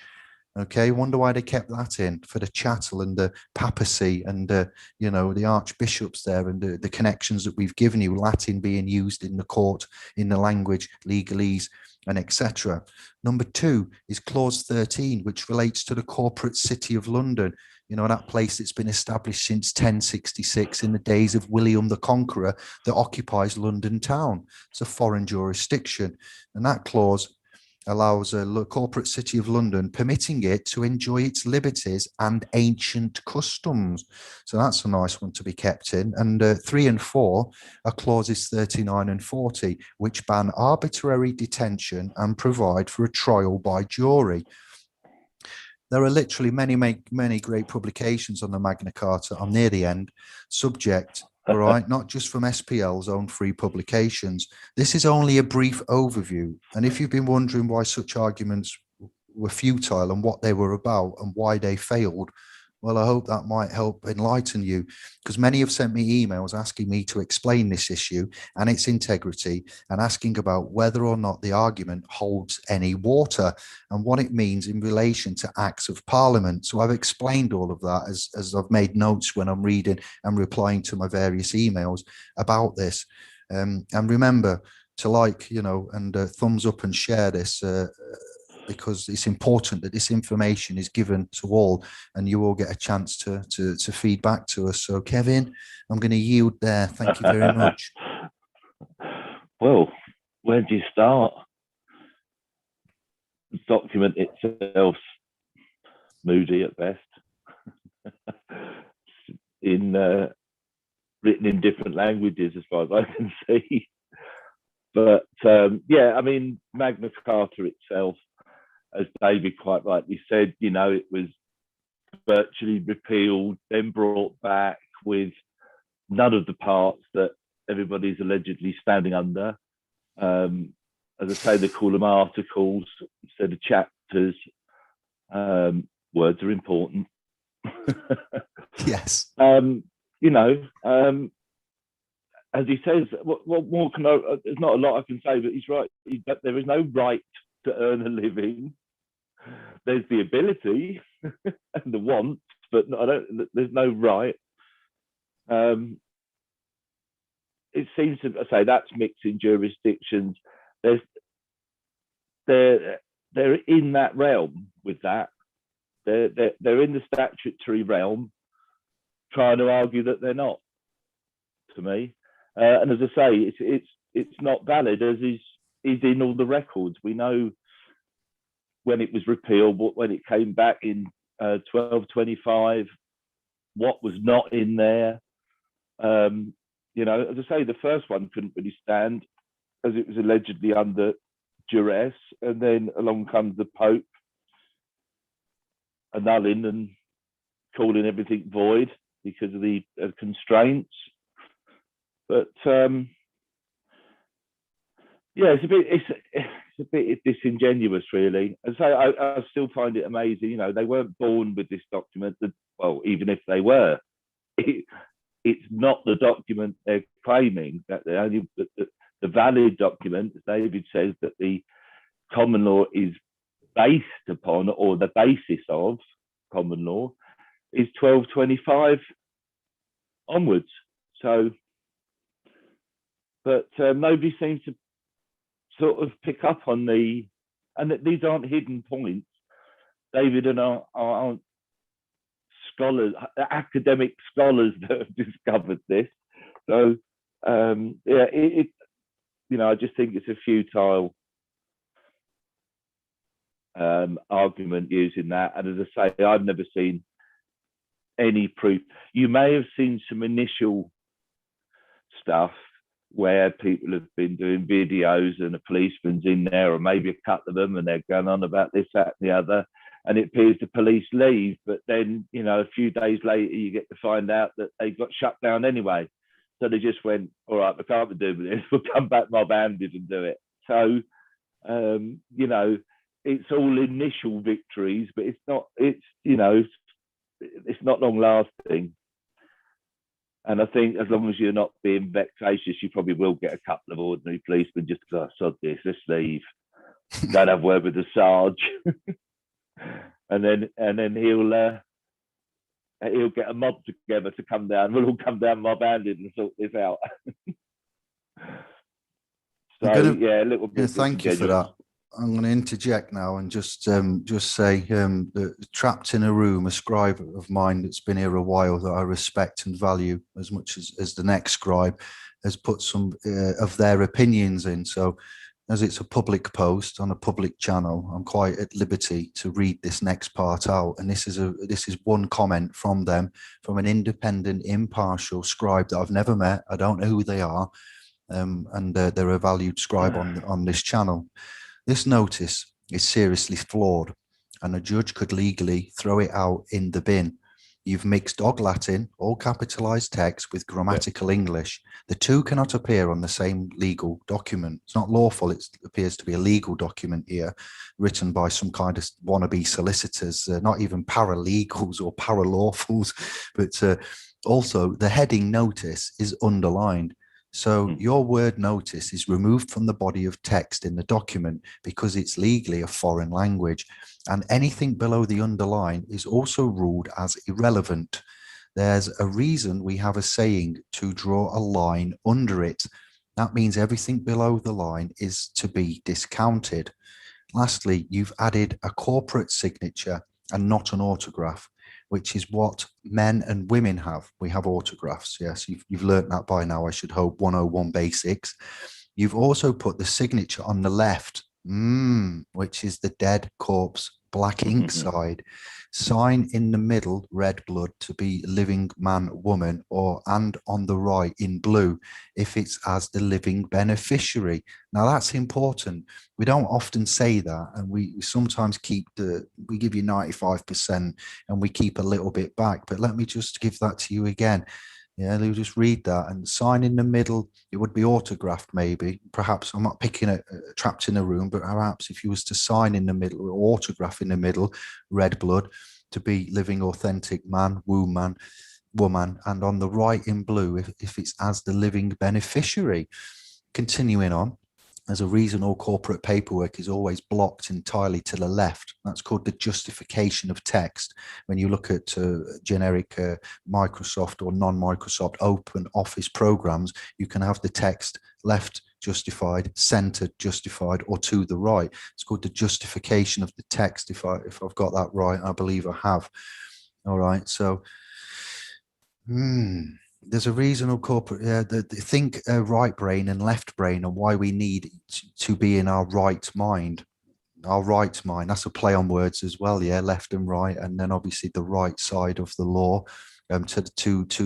Speaker 1: Okay, wonder why they kept that in for the chattel and the papacy and the archbishops there, and the connections that we've given you, Latin being used in the court, in the language, legalese, and etc. Number 2 is clause 13, which relates to the corporate city of London. That place that's been established since 1066 in the days of William the Conqueror, that occupies London town. It's a foreign jurisdiction, and that clause allows a corporate city of London, permitting it to enjoy its liberties and ancient customs. So that's a nice one to be kept in. And 3 and 4 are clauses 39 and 40, which ban arbitrary detention and provide for a trial by jury. There are literally many great publications on the Magna Carta. I'm near the end. Subject, all right, not just from SPL's own free publications. This is only a brief overview. And if you've been wondering why such arguments were futile and what they were about and why they failed, well, I hope that might help enlighten you, because many have sent me emails asking me to explain this issue and its integrity, and asking about whether or not the argument holds any water and what it means in relation to acts of parliament. So I've explained all of that as I've made notes when I'm reading and replying to my various emails about this. And remember to like, and thumbs up and share this, because it's important that this information is given to all, and you all get a chance to feed back to us. So Kevin, I'm going to yield there. Thank you very much.
Speaker 2: Well, where do you start? The document itself, moody at best, written in different languages as far as I can see. But Magna Carta itself, as David quite rightly said, it was virtually repealed, then brought back with none of the parts that everybody's allegedly standing under. As I say, they call them articles instead of chapters. Words are important.
Speaker 1: Yes.
Speaker 2: You know, as he says, what more can I? There's not a lot I can say, but he's right. There is no right to earn a living. There's the ability and the want, but there's no right. It seems to say that's mixing jurisdictions. They're in that realm with that. They're in the statutory realm, trying to argue that they're not. To me, and as I say, it's not valid, as is in all the records. We know when it was repealed, when it came back in 1225, what was not in there. You know, as I say, the first one couldn't really stand as it was allegedly under duress, and then along comes the Pope annulling and calling everything void because of the constraints. But yeah, it's a bit disingenuous, really. And so I still find it amazing. You know, they weren't born with this document. Well, even if they were, it's not the document they're claiming. That the valid document, as David says, that the common law is based upon, or the basis of common law, is 1225 onwards. So. But nobody seems to sort of pick up on and these aren't hidden points. David and I aren't scholars, academic scholars that have discovered this. So yeah, you know, I just think it's a futile argument using that. And as I say, I've never seen any proof. You may have seen some initial stuff where people have been doing videos and a policeman's in there, or maybe a couple of them, and they're going on about this, that, and the other, and it appears the police leave. But then, you know, a few days later, you get to find out that they got shut down anyway. So they just went, all right, we can't be doing this. We'll come back mob-handed and do it. So, you know, it's all initial victories, but you know, it's not long lasting. And I think as long as you're not being vexatious, you probably will get a couple of ordinary policemen just because I sod this, let's leave. Don't have word with the Sarge. and then he'll get a mob together to come down. We'll all come down mob-handed and sort this out. So yeah, a little bit.
Speaker 1: Yeah, thank you for that. I'm going to interject now and just say that trapped in a room, a scribe of mine that's been here a while that I respect and value as much as the next scribe, has put some of their opinions in. So as it's a public post on a public channel, I'm quite at liberty to read this next part out. And this is one comment from them, from an independent, impartial scribe that I've never met. I don't know who they are. And they're a valued scribe on this channel. This notice is seriously flawed, and a judge could legally throw it out in the bin. You've mixed dog Latin, all capitalized text, with grammatical English. The two cannot appear on the same legal document. It's not lawful. It appears to be a legal document here, written by some kind of wannabe solicitors, not even paralegals or paralawfuls, but also the heading notice is underlined. So your word notice is removed from the body of text in the document because it's legally a foreign language, and anything below the underline is also ruled as irrelevant. There's a reason we have a saying to draw a line under it. That means everything below the line is to be discounted. Lastly, you've added a corporate signature and not an autograph, which is what men and women have. We have autographs. Yes, you've learned that by now, I should hope. 101 basics. You've also put the signature on the left, which is the dead corpse black ink side. Sign in the middle, red blood, to be living man, woman, and on the right in blue, if it's as the living beneficiary. Now that's important. We don't often say that, and we sometimes we give you 95% and we keep a little bit back. But let me just give that to you again. Yeah, they'll just read that and sign in the middle. It would be autographed, maybe. Perhaps I'm not picking a trapped in a room, but perhaps if you was to sign in the middle or autograph in the middle, red blood, to be living authentic man, woman, and on the right in blue, if it's as the living beneficiary. Continuing on, as a reason all corporate paperwork is always blocked entirely to the left. That's called the justification of text. When you look at generic Microsoft or non-Microsoft open office programs, you can have the text left justified, centered justified, or to the right. It's called the justification of the text. If I've got that right, I believe I have. All right, so there's a reason of corporate think right brain and left brain, and why we need to be in our right mind. Our right mind, that's a play on words as well, yeah, left and right. And then obviously the right side of the law, to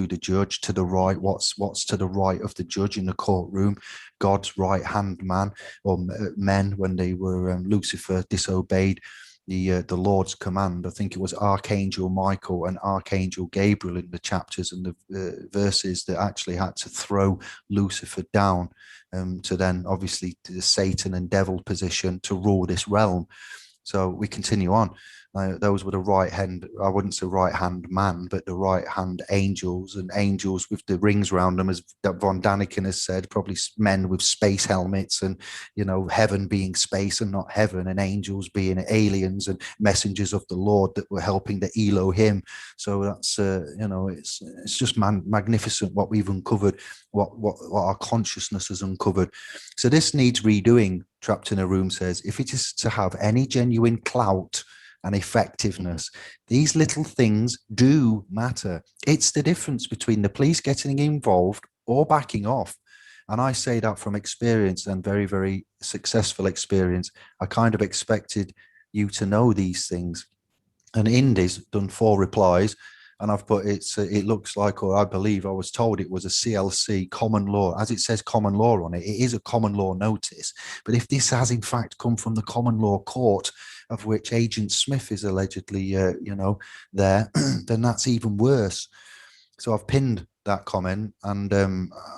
Speaker 1: the judge, to the right. What's to the right of the judge in the courtroom? God's right hand man, or men, when they were Lucifer disobeyed the Lord's command. I think it was Archangel Michael and Archangel Gabriel in the chapters and the verses that actually had to throw Lucifer down, to then obviously the Satan and devil position to rule this realm. So we continue on. Those were the right hand, I wouldn't say right hand man, but the right hand angels, and angels with the rings around them, as Von Daniken has said, probably men with space helmets, and, you know, heaven being space and not heaven, and angels being aliens and messengers of the Lord that were helping the Elohim. So that's, you know, it's just magnificent what we've uncovered, what our consciousness has uncovered. So this needs redoing, Trapped in a Room says, if it is to have any genuine clout and effectiveness, these little things do matter. It's the difference between the police getting involved or backing off. And I say that from experience, and very, very successful experience. I kind of expected you to know these things. And Indy's done 4 replies, and I've put it looks like, or I believe I was told it was a CLC common law. As it says common law on it, it is a common law notice. But if this has in fact come from the common law court, of which Agent Smith is allegedly, there, then that's even worse. So I've pinned that comment, and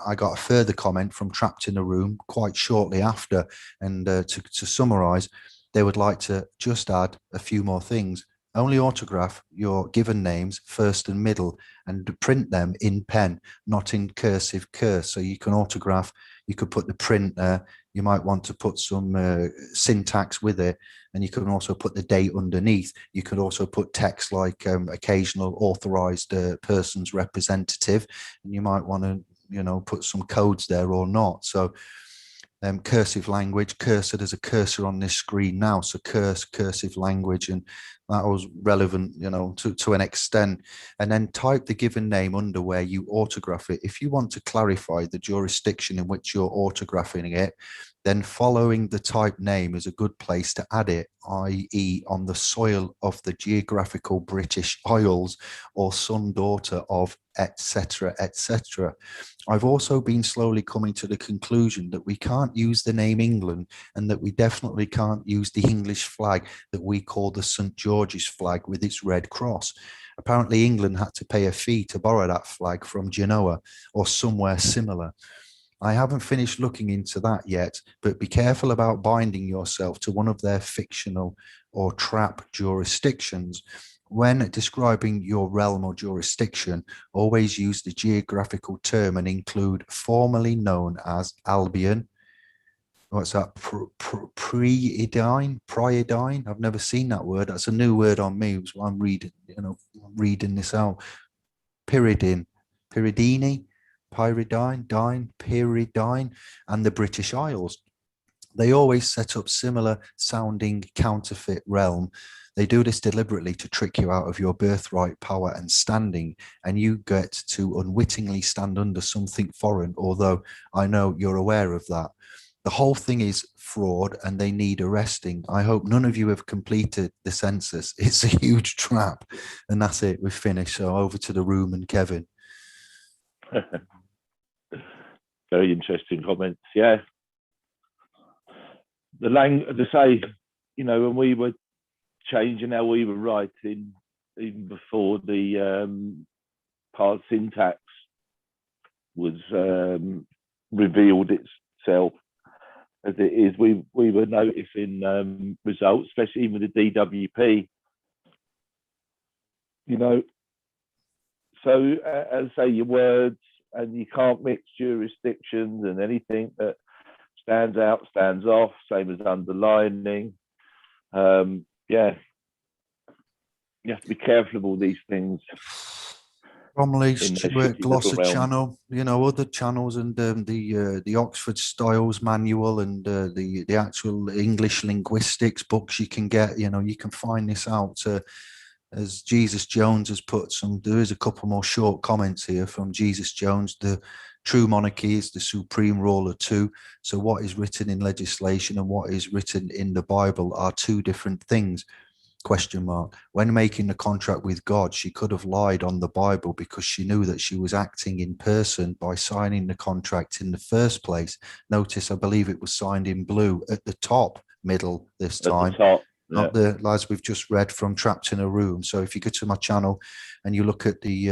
Speaker 1: I got a further comment from Trapped in a Room quite shortly after. And to summarize, they would like to just add a few more things. Only autograph your given names first and middle, and print them in pen, not in cursive curse. So you can autograph, you could put the print there. You might want to put some syntax with it, and you can also put the date underneath. You could also put text like occasional authorized person's representative, and you might want to, you know, put some codes there or not. So cursive language, cursor, there's a cursor on this screen now, so cursive language, and that was relevant, you know, to an extent. And then type the given name under where you autograph it. If you want to clarify the jurisdiction in which you're autographing it, then following the type name is a good place to add it, i.e. on the soil of the geographical British Isles, or son, daughter of, etc., etc. I've also been slowly coming to the conclusion that we can't use the name England, and that we definitely can't use the English flag that we call the St. George's flag with its red cross. Apparently England had to pay a fee to borrow that flag from Genoa or somewhere similar. I haven't finished looking into that yet, but be careful about binding yourself to one of their fictional or trap jurisdictions. When describing your realm or jurisdiction, always use the geographical term and include formerly known as Albion. What's that? Priodine? I've never seen that word. That's a new word on me. So I'm reading this out. Pyridine, Pyridine, and the British Isles. They always set up similar sounding counterfeit realm. They do this deliberately to trick you out of your birthright power and standing, and you get to unwittingly stand under something foreign, although I know you're aware of that. The whole thing is fraud and they need arresting. I hope none of you have completed the census. It's a huge trap. And that's it. We're finished. So over to the room and Kevin.
Speaker 2: Very interesting comments. Yeah. The language, to say, you know, when we were changing how we were writing, even before the part syntax was revealed itself as it is, we were noticing results, especially with the DWP. You know, so as I say, your words, and you can't mix jurisdictions, and anything that stands out stands off, same as underlining. Yeah, you have to be careful of all these things.
Speaker 1: Bromley's Glossar channel, you know, other channels, and the Oxford Styles manual, and the actual English linguistics books you can get. You know, you can find this out. As Jesus Jones has put some, there is a couple more short comments here from Jesus Jones. The true monarchy is the supreme ruler too. So what is written in legislation and what is written in the Bible are two different things. Question mark. When making the contract with God, she could have lied on the Bible because she knew that she was acting in person by signing the contract in the first place. Notice, I believe it was signed in blue at the top middle this time.
Speaker 2: At the top, yeah.
Speaker 1: Not the lads we've just read from Trapped in a Room. So if you go to my channel and you look at the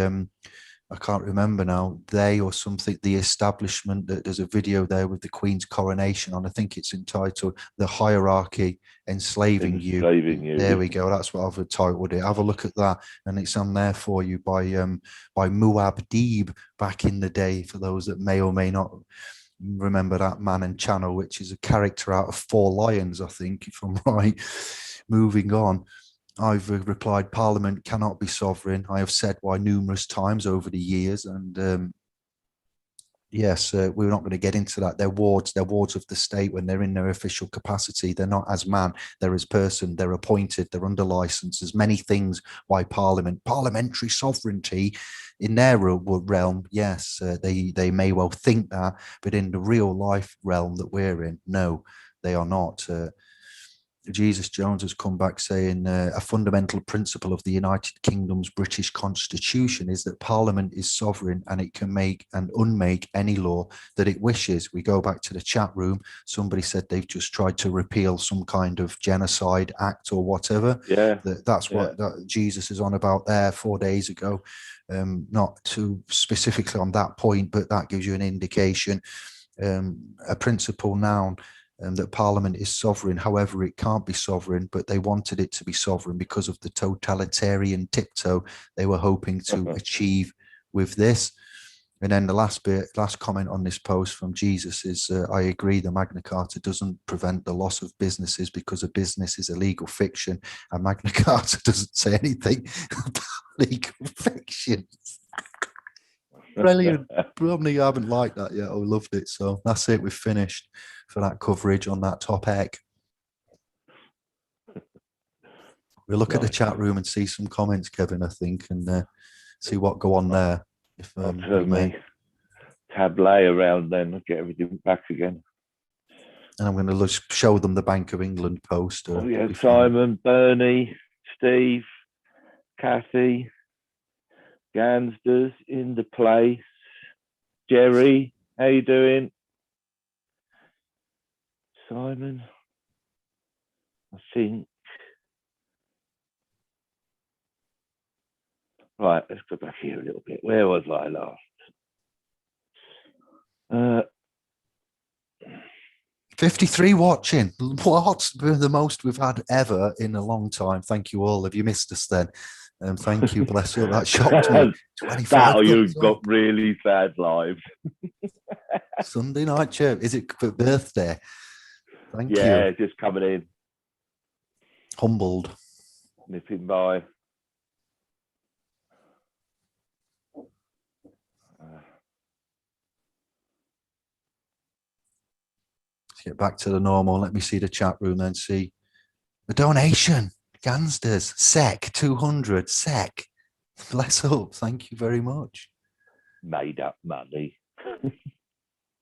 Speaker 1: I can't remember now, they or something, the establishment, there's a video there with the Queen's coronation on. I think it's entitled The Hierarchy Enslaving You. There we go. That's what I've titled it. Have a look at that. And it's on there for you by Muad'Dib back in the day, for those that may or may not remember that man and channel, which is a character out of Four Lions, I think, if I'm right. Moving on. I've replied, Parliament cannot be sovereign. I have said why numerous times over the years. And yes, we're not going to get into that. They're wards of the state when they're in their official capacity. They're not as man, they're as person. They're appointed, they're under license. There's many things why Parliament, parliamentary sovereignty in their realm, yes, they may well think that, but in the real life realm that we're in, no, they are not. Jesus Jones has come back saying a fundamental principle of the United Kingdom's British Constitution is that Parliament is sovereign and it can make and unmake any law that it wishes. We go back to the chat room. Somebody said they've just tried to repeal some kind of genocide act or whatever.
Speaker 2: Yeah,
Speaker 1: that's what Jesus is on about there 4 days ago. Not too specifically on that point, but that gives you an indication. A principal noun. That Parliament is sovereign. However, it can't be sovereign, but they wanted it to be sovereign because of the totalitarian tiptoe they were hoping to achieve with this. And then the last comment on this post from Jesus is, I agree, the Magna Carta doesn't prevent the loss of businesses because a business is a legal fiction, and Magna Carta doesn't say anything about legal fiction. Brilliant. Probably haven't liked that yet. I loved it. So that's it. We've finished for that coverage on that topic. We'll look at the chat room and see some comments, Kevin, I think, and see what go on there. If
Speaker 2: I'll turn my tablet around then and get everything back again.
Speaker 1: And I'm going to show them the Bank of England post.
Speaker 2: Oh yeah, Simon, Bernie, Steve, Kathy, Gansder's in the place. Jerry, how you doing? Simon, I think. Right, let's go back here a little bit. Where was I last?
Speaker 1: 53 watching. What? The most we've had ever in a long time. Thank you all. Have you missed us then? Thank you, bless you. That shocked me. 25
Speaker 2: that or you've got really sad live.
Speaker 1: Sunday night chirp. Is it for birthday? Thank you.
Speaker 2: Yeah, just coming in.
Speaker 1: Humbled.
Speaker 2: Nipping by.
Speaker 1: Let's get back to the normal. Let me see the chat room then. See the donation. Gansters, SEC 200 SEC. Bless up. Thank you very much.
Speaker 2: Made up money.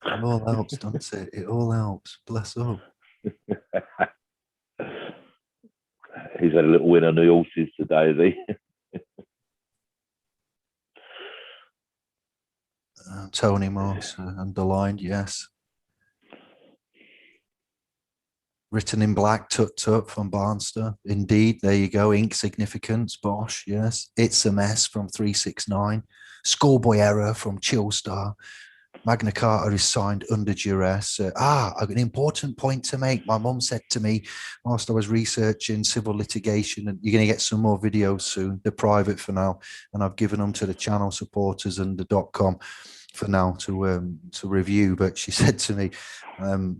Speaker 1: It all helps, doesn't it? It all helps. Bless up.
Speaker 2: He's had a little win on the horses today, has he?
Speaker 1: Tony Moss underlined, yes. Written in black, tut tut from Barnster. Indeed, there you go. Ink significance, Bosch, yes. It's a mess from 369. Schoolboy error from Chillstar. Magna Carta is signed under duress. An important point to make. My mum said to me whilst I was researching civil litigation, and you're going to get some more videos soon. They're private for now, and I've given them to the channel supporters and the .com for now to review. But she said to me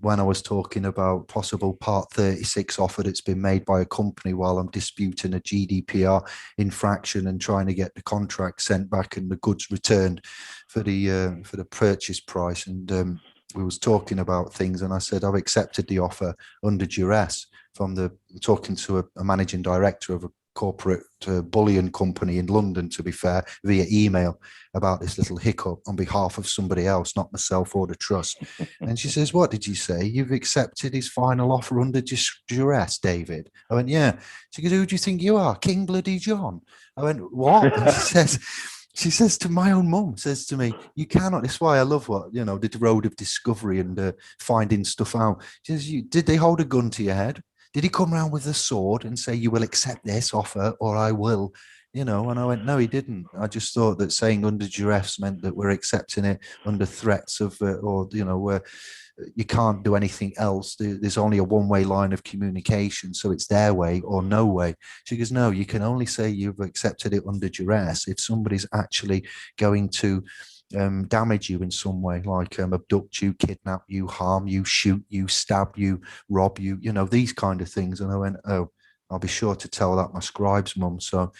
Speaker 1: when I was talking about possible Part 36 offer that's been made by a company while I'm disputing a GDPR infraction and trying to get the contract sent back and the goods returned for the purchase price, and we was talking about things, and I said I've accepted the offer under duress from talking to a managing director of a corporate bullion company in London, to be fair, via email about this little hiccup on behalf of somebody else, not myself or the trust. And she says, what did you say? You've accepted his final offer under duress, David? I went, yeah. She goes, who do you think you are? King bloody John? I went, what? And she says to my own mum, says to me, you cannot, that's why I love the road of discovery and finding stuff out. She says, did they hold a gun to your head? Did he come around with a sword and say, you will accept this offer or I will, and I went, no, he didn't. I just thought that saying under duress meant that we're accepting it under threats of, where you can't do anything else. There's only a one-way line of communication. So it's their way or no way. She goes, no, you can only say you've accepted it under duress if somebody's actually going to damage you in some way, like abduct you, kidnap you, harm you, shoot you, stab you, rob you, these kind of things. And I went, oh, I'll be sure to tell that my scribe's mum. So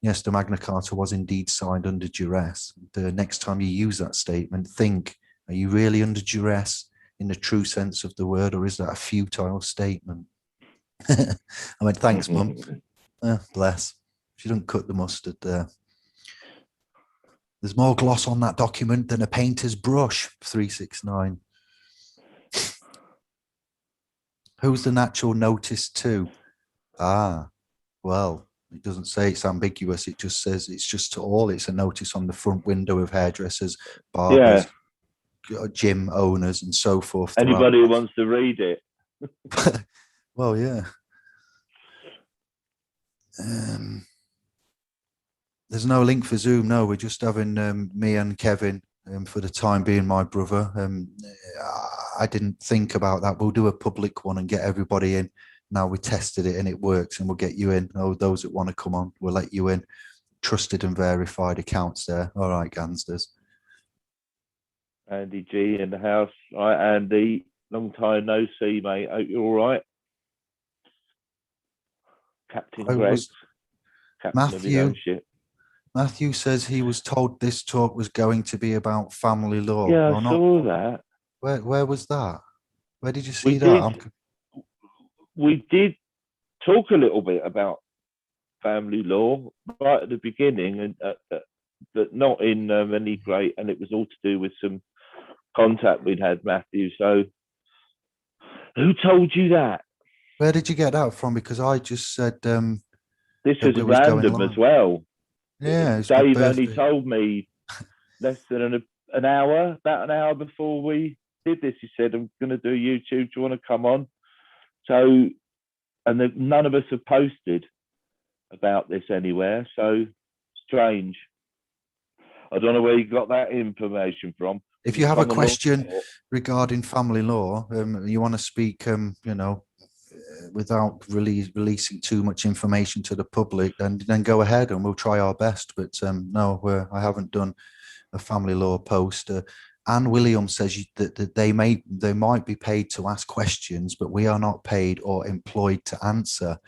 Speaker 1: yes, the Magna Carta was indeed signed under duress. The next time you use that statement, think, are you really under duress in the true sense of the word, or is that a futile statement? I went, thanks, mum. Bless. She didn't cut the mustard there. There's more gloss on that document than a painter's brush, 369. Who's the natural notice to? Well, it doesn't say it's ambiguous. It just says it's just to all. It's a notice on the front window of hairdressers, barbers, gym owners, and so forth.
Speaker 2: Anybody who wants to read it.
Speaker 1: Well, yeah. There's no link for Zoom. No, we're just having me and Kevin for the time being, my brother. I didn't think about that. We'll do a public one and get everybody in. Now we tested it and it works, and we'll get you in. Oh, those that want to come on, we'll let you in. Trusted and verified accounts there. All right, Gansters.
Speaker 2: Andy G in the house. All right, Andy. Long time no see, mate. Hope you're all right. Captain Greg.
Speaker 1: Matthew says he was told this talk was going to be about family law.
Speaker 2: Yeah, I saw that.
Speaker 1: Where was that? Where did you see that?
Speaker 2: We did talk a little bit about family law right at the beginning, and but not in any great. And it was all to do with some contact we'd had, Matthew. So, who told you that?
Speaker 1: Where did you get that from? Because I just said
Speaker 2: this was random as well.
Speaker 1: Yeah,
Speaker 2: Dave only told me less than an hour, about an hour before we did this. He said, I'm going to do YouTube. Do you want to come on? So, and none of us have posted about this anywhere. So strange. I don't know where you got that information from.
Speaker 1: If you have a question regarding family law, you want to speak, without releasing too much information to the public, then go ahead and we'll try our best. But no, I haven't done a family law post. Anne Williams says that they might be paid to ask questions, but we are not paid or employed to answer.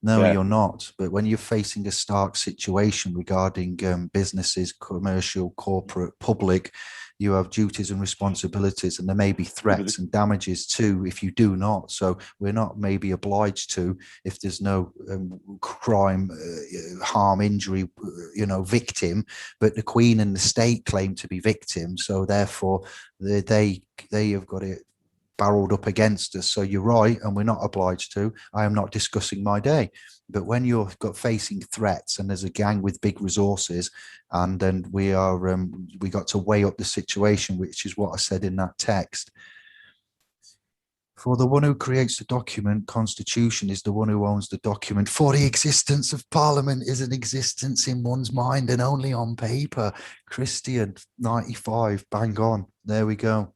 Speaker 1: No,
Speaker 2: Yeah.
Speaker 1: you're not. But when you're facing a stark situation regarding businesses, commercial, corporate, public, you have duties and responsibilities, and there may be threats and damages too if you do not. So we're not maybe obliged to if there's no crime, harm, injury, victim. But the Queen and the state claim to be victims, so therefore they have got it barreled up against us. So you're right, and we're not obliged to. I am not discussing my day. But when you're facing threats and there's a gang with big resources, and then we got to weigh up the situation, which is what I said in that text. For the one who creates the document, constitution, is the one who owns the document. For the existence of Parliament is an existence in one's mind and only on paper. Christian, 95, bang on. There we go.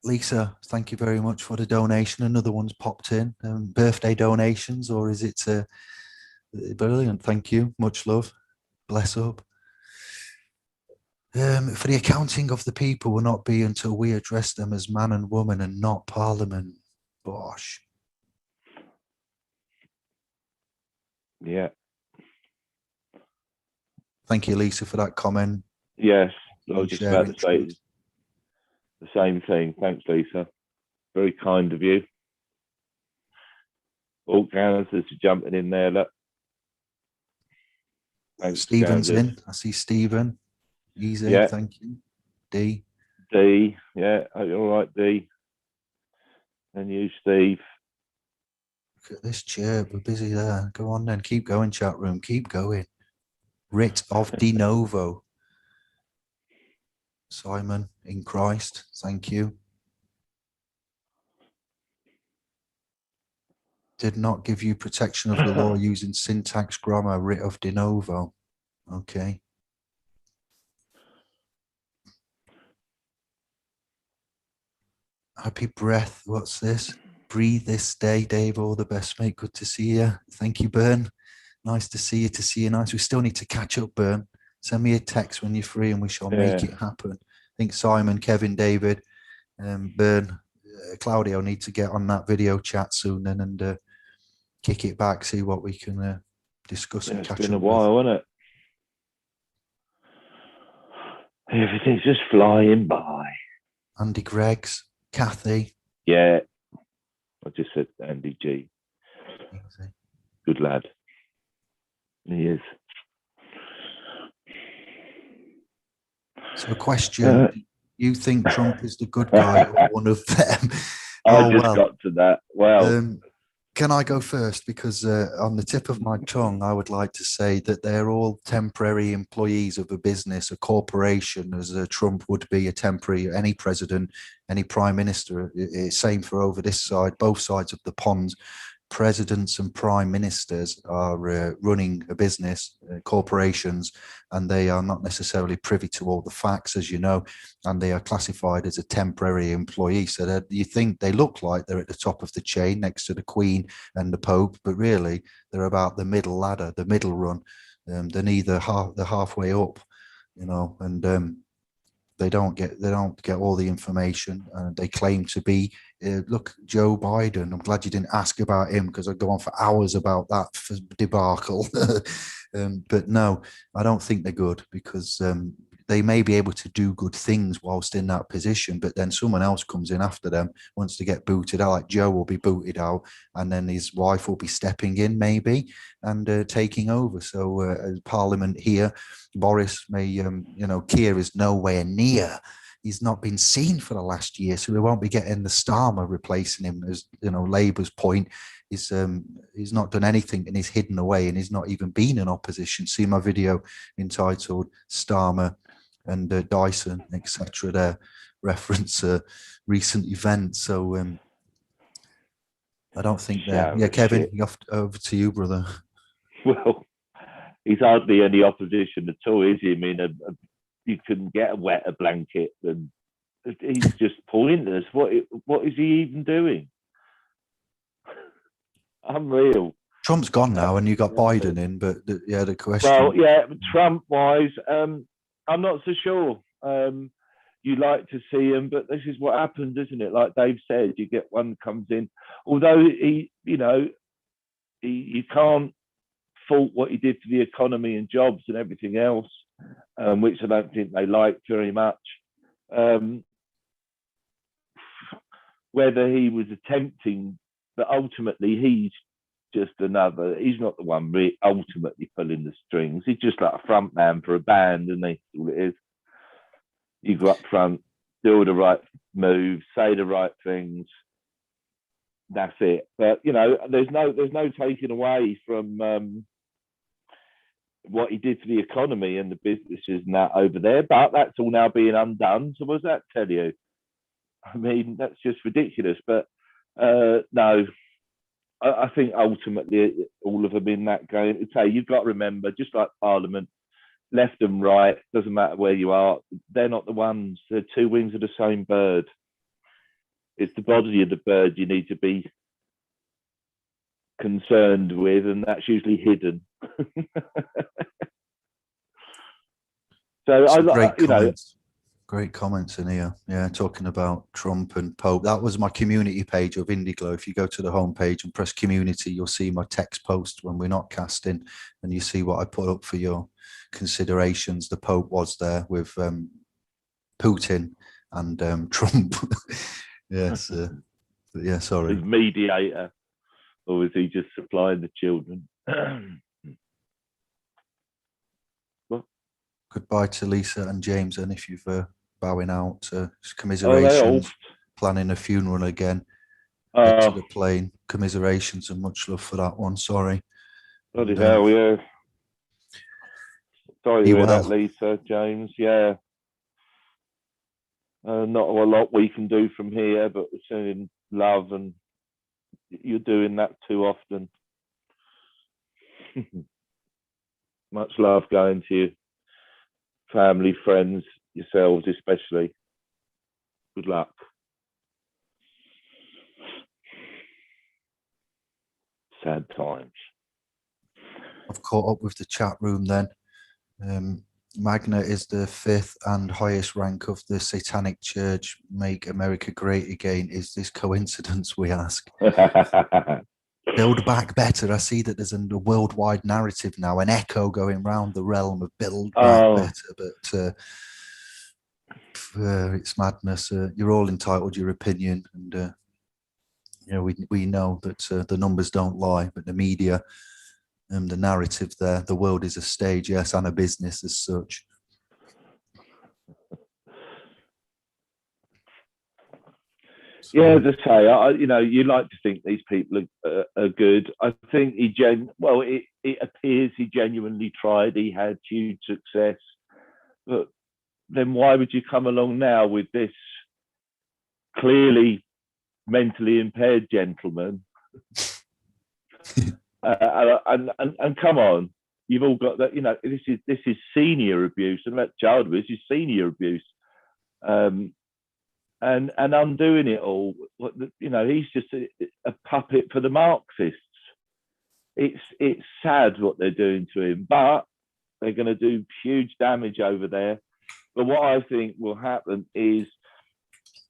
Speaker 1: Lisa, thank you very much for the donation. Another one's popped in. Birthday donations, or is it brilliant? Thank you. Much love. Bless up. For the accounting of the people will not be until we address them as man and woman and not Parliament. Bosh.
Speaker 2: Yeah.
Speaker 1: Thank you, Lisa, for that comment.
Speaker 2: Yes, I was just about to say the same thing. Thanks, Lisa. Very kind of you. All Kansas jumping in there. Look. Thanks,
Speaker 1: Stephen's
Speaker 2: Kansas.
Speaker 1: in. I see Stephen. Easy,
Speaker 2: yeah.
Speaker 1: Thank you. D.
Speaker 2: Yeah. Hope you're all right, D. And you, Steve.
Speaker 1: Look at this chirp. We're busy there. Go on then. Keep going, chat room. Keep going. Writ of de novo. Simon in Christ. Thank you. Did not give you protection of the law using syntax, grammar, writ of de novo. Okay. Happy breath. What's this? Breathe this day, Dave. All the best, mate. Good to see you. Thank you, Bern. Nice to see you. Nice. We still need to catch up, Bern. Send me a text when you're free and we shall make it happen. I think Simon, Kevin, David, Bern, Claudio need to get on that video chat soon then and kick it back, see what we can discuss and catch up.
Speaker 2: It's been a while, hasn't it? Everything's just flying by.
Speaker 1: Andy Greggs, Kathy.
Speaker 2: Yeah, I just said Andy G.
Speaker 1: Easy.
Speaker 2: Good lad. He is.
Speaker 1: So a question, you think Trump is the good guy or one of them?
Speaker 2: I just got to that. Well,
Speaker 1: can I go first? Because on the tip of my tongue, I would like to say that they're all temporary employees of a business, a corporation, as Trump would be a temporary, any president, any prime minister. Same for over this side, both sides of the pond. Presidents and prime ministers are running a business, corporations, and they are not necessarily privy to all the facts, as you know, and they are classified as a temporary employee. So that you think they look like they're at the top of the chain next to the Queen and the Pope, but really they're about the middle ladder, the middle run. They're neither they're halfway up, and they don't get all the information. They claim to be. Look, Joe Biden. I'm glad you didn't ask about him because I'd go on for hours about that debacle. But no, I don't think they're good because they may be able to do good things whilst in that position, but then someone else comes in after them, wants to get booted out. Like Joe will be booted out, and then his wife will be stepping in maybe and taking over. So Parliament here, Boris may, Keir is nowhere near. He's not been seen for the last year, so we won't be getting the Starmer replacing him. As Labour's point is, he's not done anything and he's hidden away and he's not even been in opposition. See my video entitled Starmer and Dyson, etc. There reference recent events. So I don't think that. Yeah, Kevin, over to you, brother.
Speaker 2: Well, he's hardly any opposition at all, is he? I mean, you couldn't get a wetter blanket than he's just pointless. What is he even doing? Unreal.
Speaker 1: Trump's gone now, and you got Biden in, but the question.
Speaker 2: Well, yeah, Trump-wise, I'm not so sure. you like to see them, but this is what happens, isn't it? Like Dave said, you get one comes in, although you can't fault what he did to the economy and jobs and everything else, which I don't think they liked very much. Whether he was attempting, but ultimately he's just another. He's not the one really ultimately pulling the strings. He's just like a front man for a band, and that's all it is. You go up front, do all the right moves, say the right things. That's it. But there's no taking away from what he did to the economy and the businesses and that over there. But that's all now being undone. So what does that tell you? I mean, that's just ridiculous. But no, I think ultimately all of them in that game. Say you've got to remember, just like Parliament, left and right, doesn't matter where you are, they're not the ones. They're two wings of the same bird. It's the body of the bird you need to be concerned with, and that's usually hidden. So
Speaker 1: great comments in here. Yeah, talking about Trump and Pope. That was my community page of Indiglo. If you go to the homepage and press community, you'll see my text post when we're not casting, and you see what I put up for your considerations. The Pope was there with Putin and Trump. Yes. Yeah, sorry.
Speaker 2: His mediator, or was he just supplying the children?
Speaker 1: Goodbye to Lisa and James, and if you've bowing out, commiserations, planning a funeral again. Get to the plane. Commiserations and much love for that one. Sorry.
Speaker 2: Bloody hell, yeah. Sorry to hear that, Lisa, James. Yeah. Not a lot we can do from here, but we're sending love, and you're doing that too often. Much love going to you. Family, friends, yourselves especially. Good luck. Sad times.
Speaker 1: I've caught up with the chat room then. Magna is the 5th and highest rank of the Satanic Church. Make America great again. Is this coincidence, we ask? Build back better. I see that there's a worldwide narrative now, an echo going round the realm of build back better, but it's madness. You're all entitled to your opinion, and we know that the numbers don't lie, but the media, the narrative there, the world is a stage, yes, and a business as such.
Speaker 2: Yeah, as I say, you like to think these people are good. I think it appears he genuinely tried. He had huge success, but then why would you come along now with this clearly mentally impaired gentleman? And come on, you've all got that. This is senior abuse, and that child abuse is senior abuse. And undoing it all, he's just a puppet for the Marxists. It's sad what they're doing to him, but they're going to do huge damage over there. But what I think will happen is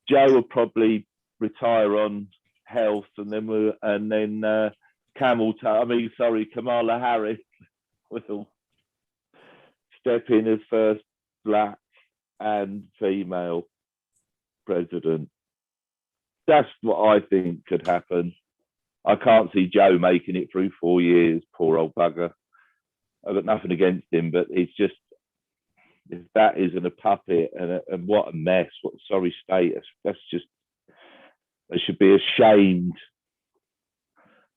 Speaker 2: Joe will probably retire on health, and then Kamala Harris will step in as first black and female president. That's what I think could happen. I can't see Joe making it through 4 years, poor old bugger. I've got nothing against him, but it's just, if that isn't a puppet, and what a mess, what a sorry status. That's just, they should be ashamed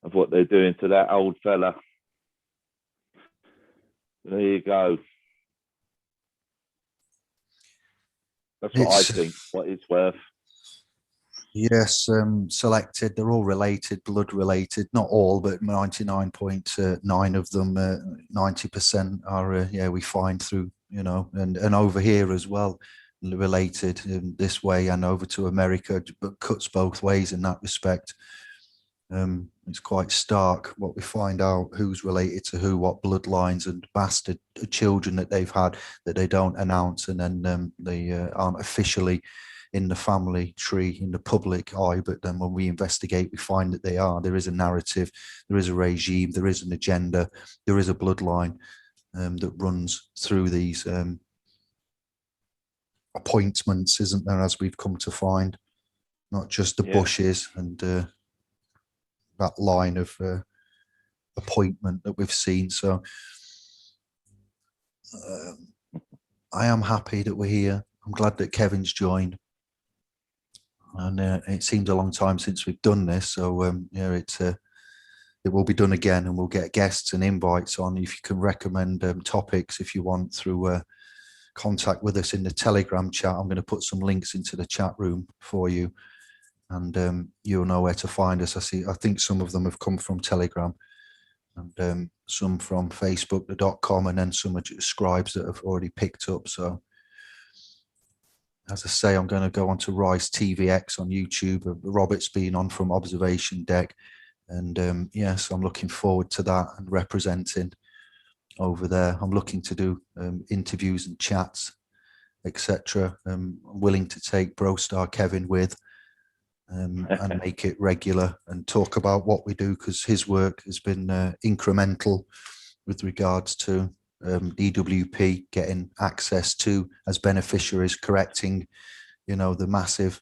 Speaker 2: of what they're doing to that old fella. There you go. That's what I think, what it's worth.
Speaker 1: Yes, selected. They're all related, blood related. Not all, but 99.9 of them, 90% are, we find through, and over here as well, related in this way and over to America, but cuts both ways in that respect. It's quite stark what we find out, who's related to who, what bloodlines, and bastard children that they've had that they don't announce, and then they aren't officially in the family tree, in the public eye. But then when we investigate, we find that they are. There is a narrative, there is a regime, there is an agenda, there is a bloodline that runs through these appointments, isn't there, as we've come to find, not just the Bushes and that line of appointment that we've seen. So I am happy that we're here. I'm glad that Kevin's joined. And it seems a long time since we've done this. So it will be done again, and we'll get guests and invites on. If you can recommend topics, if you want, through contact with us in the Telegram chat. I'm going to put some links into the chat room for you, and you'll know where to find us. I think some of them have come from Telegram, and some from Facebook.com, and then some are scribes that have already picked up. So, as I say, I'm going to go on to Rice TVX on YouTube. Robert's been on from Observation Deck, and yes, I'm looking forward to that and representing over there. I'm looking to do interviews and chats, etc. I'm willing to take Bro Star Kevin with. And make it regular and talk about what we do, because his work has been incremental with regards to DWP getting access to, as beneficiaries, correcting, the massive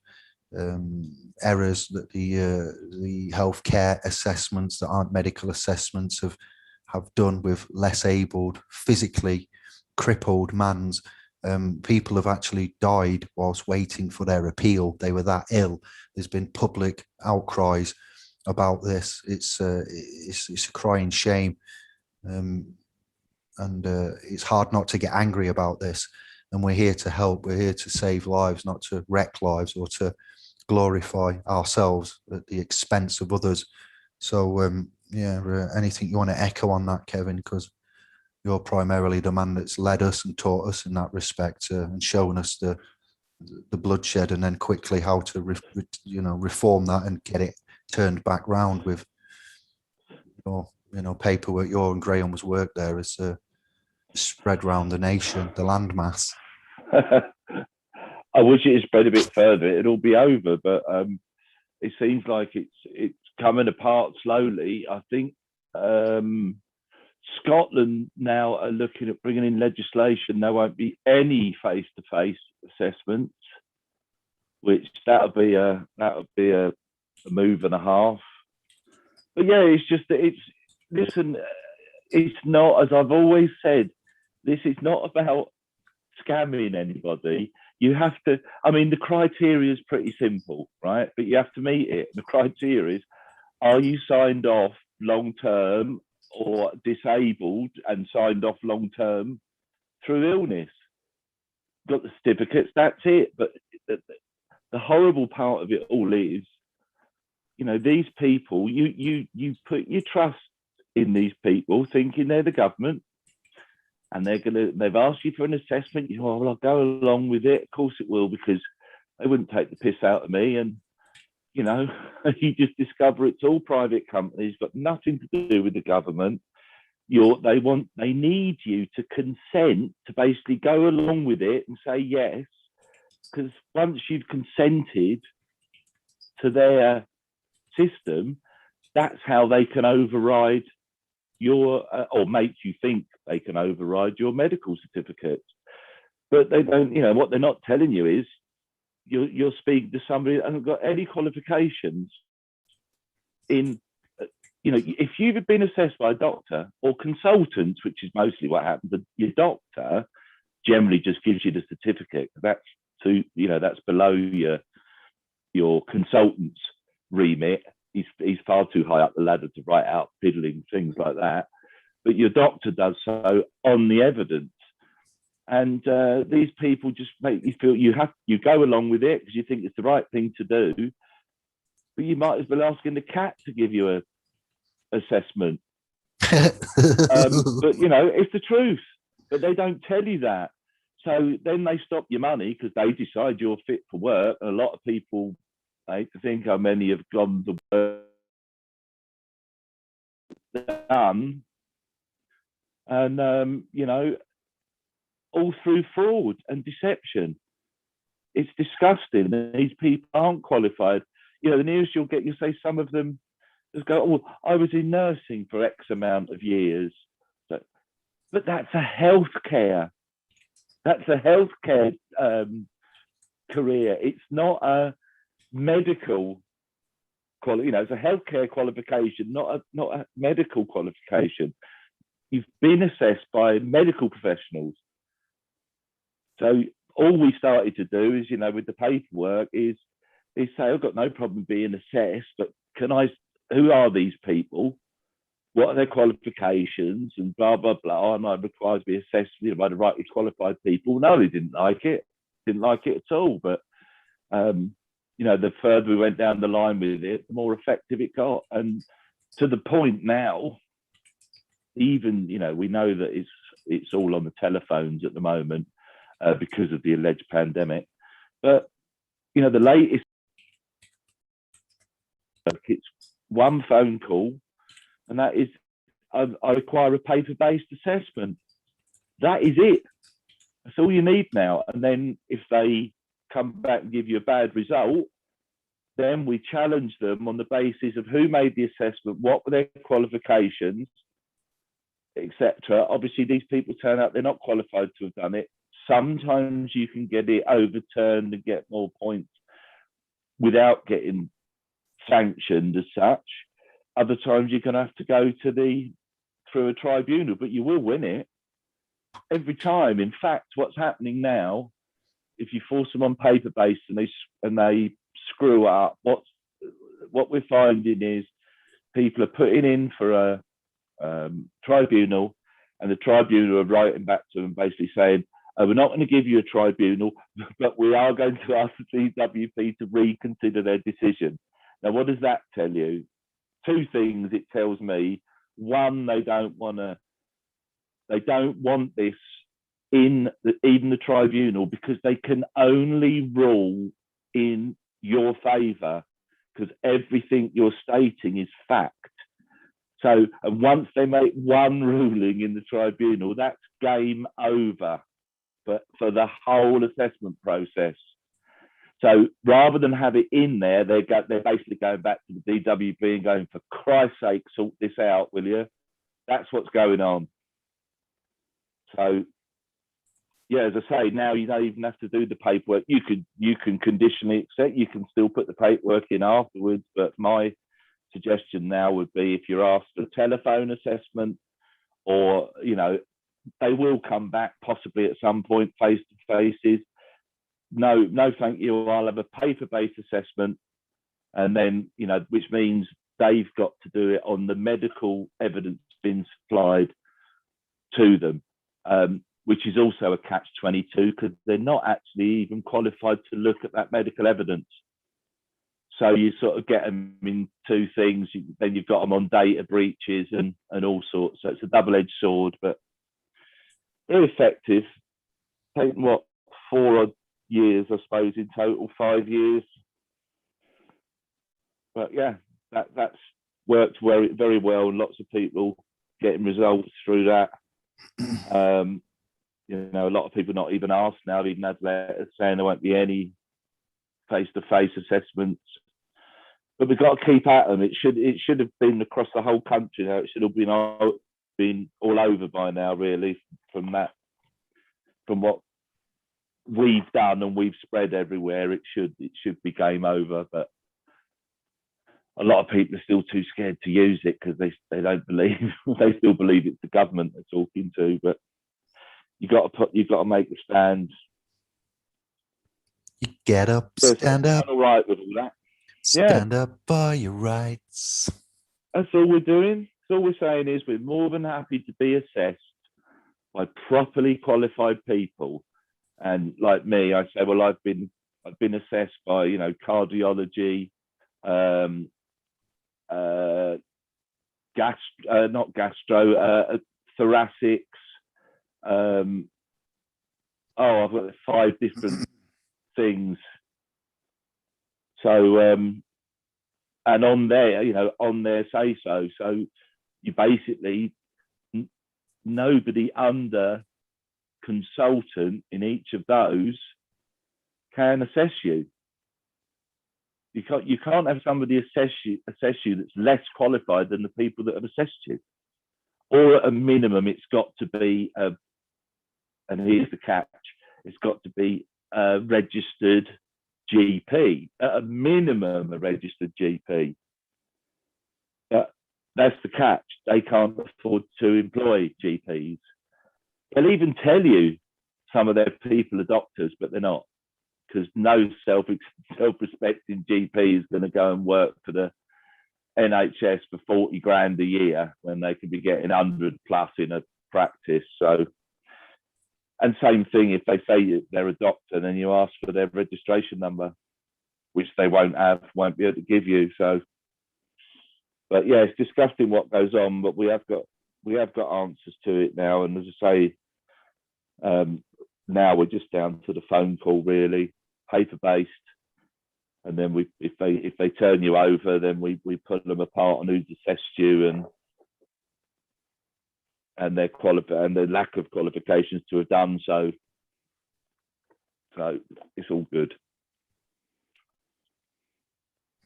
Speaker 1: errors that the healthcare assessments that aren't medical assessments have done with less abled, physically crippled mans. People have actually died whilst waiting for their appeal. They were that ill. There's been public outcries about this. It's a crying shame, and it's hard not to get angry about this. And we're here to help. We're here to save lives, not to wreck lives or to glorify ourselves at the expense of others. So anything you want to echo on that, Kevin? Because you're primarily the man that's led us and taught us in that respect, and shown us the bloodshed, and then quickly how to reform that and get it turned back round with your paperwork. Your and Graham's work there is spread around the nation, the landmass.
Speaker 2: I wish it had spread a bit further. It'll be over, but it seems like it's coming apart slowly. I think Scotland now are looking at bringing in legislation. There won't be any face-to-face assessments, which that'll be a move and a half. But yeah, it's just that it's not, as I've always said, this is not about scamming anybody. You have to, the criteria is pretty simple, right? But you have to meet it. The criteria is, are you signed off long-term or disabled and signed off long-term through illness? Got the certificates, that's it. But the horrible part of it all is, these people, you put your trust in these people thinking they're the government, and they've asked you for an assessment. Well, I'll go along with it. Of course it will, because they wouldn't take the piss out of me. And you just discover it's all private companies, got nothing to do with the government. They need you to consent to basically go along with it and say yes, because once you've consented to their system, that's how they can override your or make you think they can override your medical certificate. But they don't. What they're not telling you is you're speaking to somebody that hasn't got any qualifications in, if you've been assessed by a doctor or consultants, which is mostly what happens, your doctor generally just gives you the certificate. That's that's below your consultant's remit. He's far too high up the ladder to write out piddling things like that. But your doctor does so on the evidence. And these people just make you feel you go along with it because you think it's the right thing to do, but you might as well asking the cat to give you a assessment. But it's the truth, but they don't tell you that. So then they stop your money because they decide you're fit for work. And a lot of people, I hate to think how many have gone to work done, and you know, all through fraud and deception. It's disgusting. These people aren't qualified. You know, the news you'll get, you say some of them just go, "Oh, I was in nursing for X amount of years," but that's a healthcare. That's a healthcare career. It's not a medical quality. You know, it's a healthcare qualification, not a medical qualification. You've been assessed by medical professionals. So all we started to do is, you know, with the paperwork is say, I've got no problem being assessed, but who are these people? What are their qualifications? And blah, blah, blah. And I'm required to be assessed, you know, by the rightly qualified people. No, they didn't like it. Didn't like it at all. But, you know, the further we went down the line with it, the more effective it got. And to the point now, even, you know, we know that it's all on the telephones at the moment because of the alleged pandemic. But, you know, the latest, it's one phone call, and that is, I require a paper-based assessment. That is it. That's all you need now. And then if they come back and give you a bad result, then we challenge them on the basis of who made the assessment, what were their qualifications, etc. Obviously, these people turn out they're not qualified to have done it. Sometimes you can get it overturned and get more points without getting sanctioned as such. Other times you're going to have to go through a tribunal, but you will win it every time. In fact, what's happening now, if you force them on paper-based and they screw up, what we're finding is people are putting in for a tribunal, and the tribunal are writing back to them basically saying, we're not going to give you a tribunal, but we are going to ask the DWP to reconsider their decision. Now, what does that tell you? Two things it tells me. One, they don't want this in even the tribunal, because they can only rule in your favour, because everything you're stating is fact. So, and once they make one ruling in the tribunal, that's game over for the whole assessment process. So rather than have it in there, they're basically going back to the DWP and going, for Christ's sake, sort this out, will you? That's what's going on. So, yeah, as I say, now you don't even have to do the paperwork. You can conditionally accept. You can still put the paperwork in afterwards. But my suggestion now would be, if you're asked a telephone assessment, or, you know, they will come back possibly at some point face to faces. No, thank you. I'll have a paper-based assessment, and then, you know, which means they've got to do it on the medical evidence being supplied to them, which is also a catch-22, because they're not actually even qualified to look at that medical evidence. So you sort of get them in two things. Then you've got them on data breaches and all sorts. So it's a double-edged sword, but very effective. Taken, 4 odd years, I suppose, in total, 5 years. But yeah, that's worked very, very well. Lots of people getting results through that. You know, a lot of people not even asked now. They've even had letters saying there won't be any face-to-face assessments. But we've got to keep at them. It should have been across the whole country now. It should have been all over by now, really, from what we've done and we've spread everywhere. It should be game over. But a lot of people are still too scared to use it, because they don't believe they still believe it's the government they're talking to. But you've got to make a stand.
Speaker 1: You get up, stand up.
Speaker 2: All right with all that.
Speaker 1: Stand up for your rights.
Speaker 2: That's all we're doing. So all we're saying is we're more than happy to be assessed by properly qualified people. And like me, I say, well, I've been assessed by, you know, cardiology, thoracics. I've got 5 different things. So, and on there, you know, on there say so. So you basically, nobody under consultant in each of those can assess you. You can't have somebody assess you that's less qualified than the people that have assessed you. Or at a minimum, it's got to be and here's the catch, it's got to be a registered GP. At a minimum, a registered GP. That's the catch. They can't afford to employ GPs. They'll even tell you some of their people are doctors, but they're not, because no self-respecting GP is going to go and work for the NHS for 40 grand a year when they could be getting 100 plus in a practice. So, and same thing, if they say they're a doctor, then you ask for their registration number, which they won't be able to give you. So, but yeah, it's disgusting what goes on, but we have got answers to it now. And as I say, now we're just down to the phone call, really, paper based. And then if they turn you over, then we pull them apart on who's assessed you and their and their lack of qualifications to have done so. So it's all good.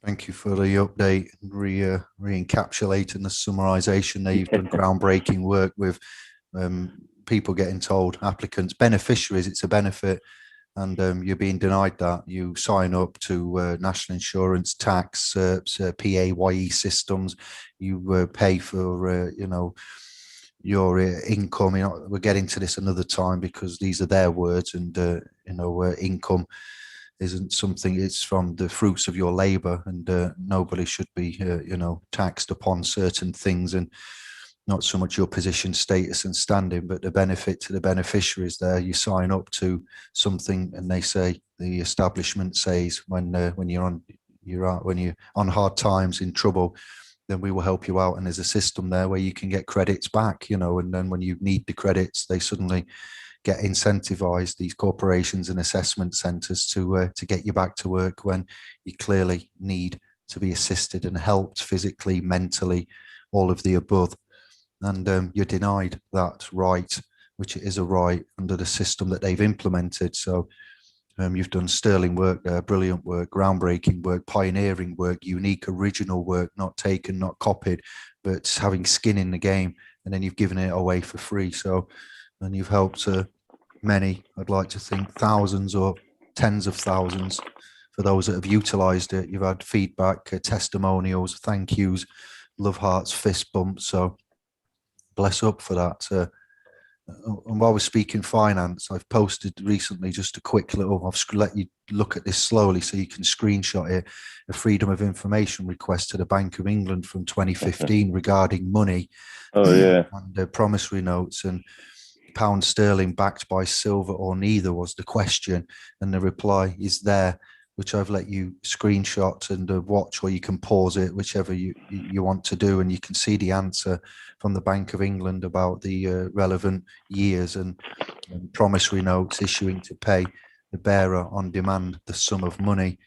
Speaker 1: Thank you for the update, re-encapsulating the summarization there. You've done groundbreaking work with people getting told, applicants, beneficiaries, it's a benefit, and you're being denied that. You sign up to national insurance, tax, CIRPs, PAYE systems. You pay for, your income. We'll get into this another time because these are their words, and income isn't something, it's from the fruits of your labor, and nobody should be taxed upon certain things, and not so much your position, status and standing, but the benefit to the beneficiaries there. You sign up to something and they say, the establishment says, when you're on hard times, in trouble, then we will help you out, and there's a system there where you can get credits back, and then when you need the credits, they suddenly get incentivized, these corporations and assessment centers, to get you back to work when you clearly need to be assisted and helped physically, mentally, all of the above. And you're denied that right, which is a right under the system that they've implemented. So you've done sterling work there, brilliant work, groundbreaking work, pioneering work, unique, original work, not taken, not copied, but having skin in the game, and then you've given it away for free. So, and you've helped many, I'd like to think thousands or tens of thousands for those that have utilized it. You've had feedback, testimonials, thank yous, love hearts, fist bumps. So bless up for that. And while we're speaking finance, I've posted recently just a quick little, I've let you look at this slowly so you can screenshot it, a freedom of information request to the Bank of England from 2015 regarding money.
Speaker 2: Oh yeah.
Speaker 1: And promissory notes, and pound sterling backed by silver or neither was the question, and the reply is there, which I've let you screenshot and watch, or you can pause it, whichever you want to do, and you can see the answer from the Bank of England about the relevant years and promissory notes issuing to pay the bearer on demand the sum of money.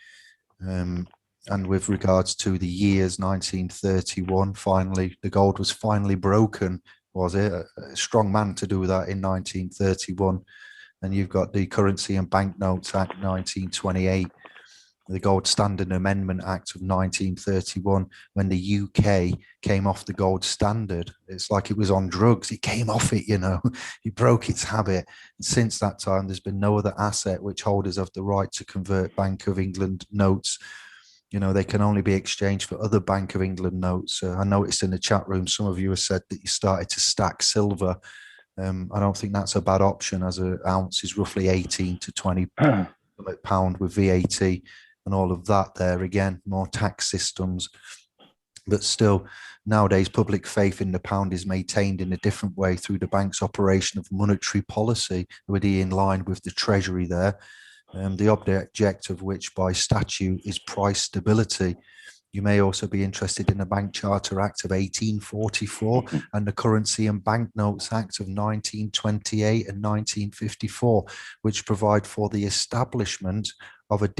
Speaker 1: And with regards to the years, 1931, finally, the gold was finally broken, was it? A strong man to do that in 1931. And you've got the Currency and Banknotes Act 1928, the Gold Standard Amendment Act of 1931, when the UK came off the gold standard. It's like it was on drugs. It came off it, it broke its habit. And since that time, there's been no other asset which holders have the right to convert Bank of England notes. They can only be exchanged for other Bank of England notes. I noticed in the chat room, some of you have said that you started to stack silver. I don't think that's a bad option, as an ounce is roughly 18 to 20 pound with VAT and all of that there. Again, more tax systems. But still, nowadays, public faith in the pound is maintained in a different way through the bank's operation of monetary policy, already in line with the Treasury there. The object of which by statute is price stability. You may also be interested in the Bank Charter Act of 1844 and the Currency and Banknotes Act of 1928 and 1954, which provide for the establishment of a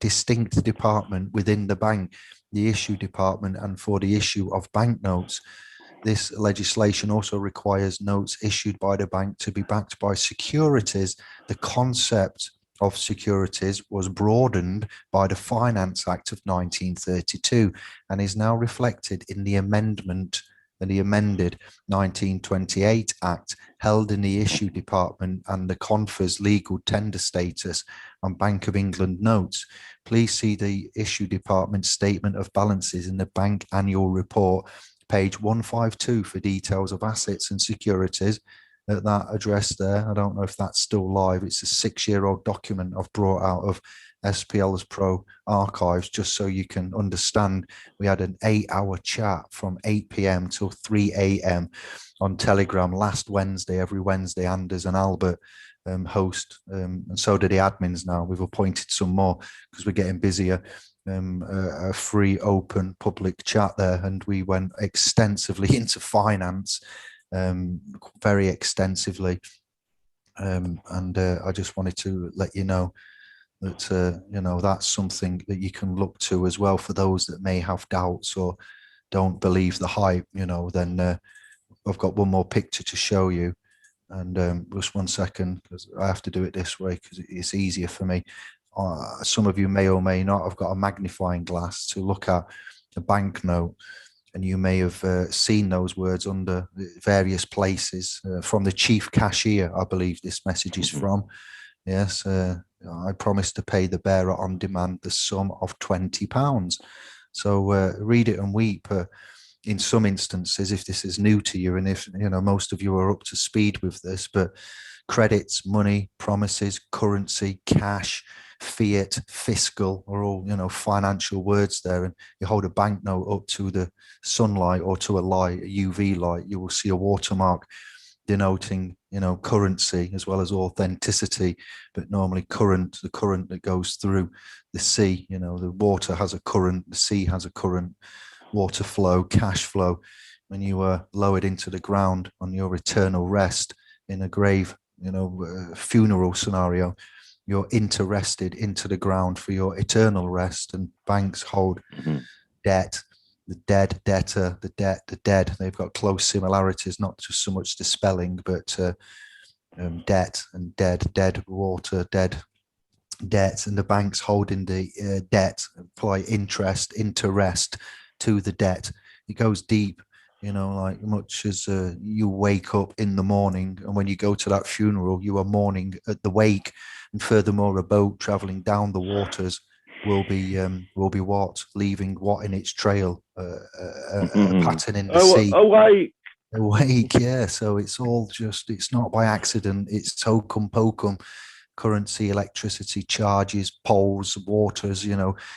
Speaker 1: distinct department within the bank, the issue department, and for the issue of banknotes. This legislation also requires notes issued by the bank to be backed by securities. The concept of securities was broadened by the Finance Act of 1932 and is now reflected in the amended 1928 Act held in the issue department and the confers legal tender status on Bank of England notes. Please see the issue department statement of balances in the bank annual report, page 152, for details of assets and securities at that address there. I don't know if that's still live. It's a 6-year-old document I've brought out of SPL's Pro archives, just so you can understand. We had an 8-hour chat from 8 p.m. till 3 a.m. on Telegram last Wednesday. Every Wednesday, Anders and Albert host, and so do the admins now. We've appointed some more because we're getting busier. A free, open, public chat there, and we went extensively into finance, very extensively. And I just wanted to let you know that that's something that you can look to as well for those that may have doubts or don't believe the hype. Then I've got one more picture to show you, and just one second, because I have to do it this way because it's easier for me. Some of you may or may not have got a magnifying glass to look at a banknote, and you may have seen those words under various places. From the chief cashier, I believe this message is from. Yes, I promise to pay the bearer on demand the sum of £20. So read it and weep. In some instances, if this is new to you, and if most of you are up to speed with this, but credits, money, promises, currency, cash, fiat, fiscal are all financial words there. And you hold a banknote up to the sunlight or to a light, a UV light, you will see a watermark denoting currency as well as authenticity, but normally the current that goes through the sea. The water has a current, the sea has a current. Water flow, cash flow. When you are lowered into the ground on your eternal rest in a grave, funeral scenario, you're interested into the ground for your eternal rest. And banks hold debt, the dead, debtor, the debt, the dead. They've got close similarities, not just so much the spelling, but debt and dead water, dead debt. And the banks holding the debt apply interest, interest to the debt. It goes deep, like much as you wake up in the morning, and when you go to that funeral, you are mourning at the wake. And furthermore, a boat traveling down the waters will be what, leaving what in its trail, a pattern in the sea. Awake, yeah. So it's all it's not by accident. It's hokum pokum. Currency, electricity, charges, poles, waters.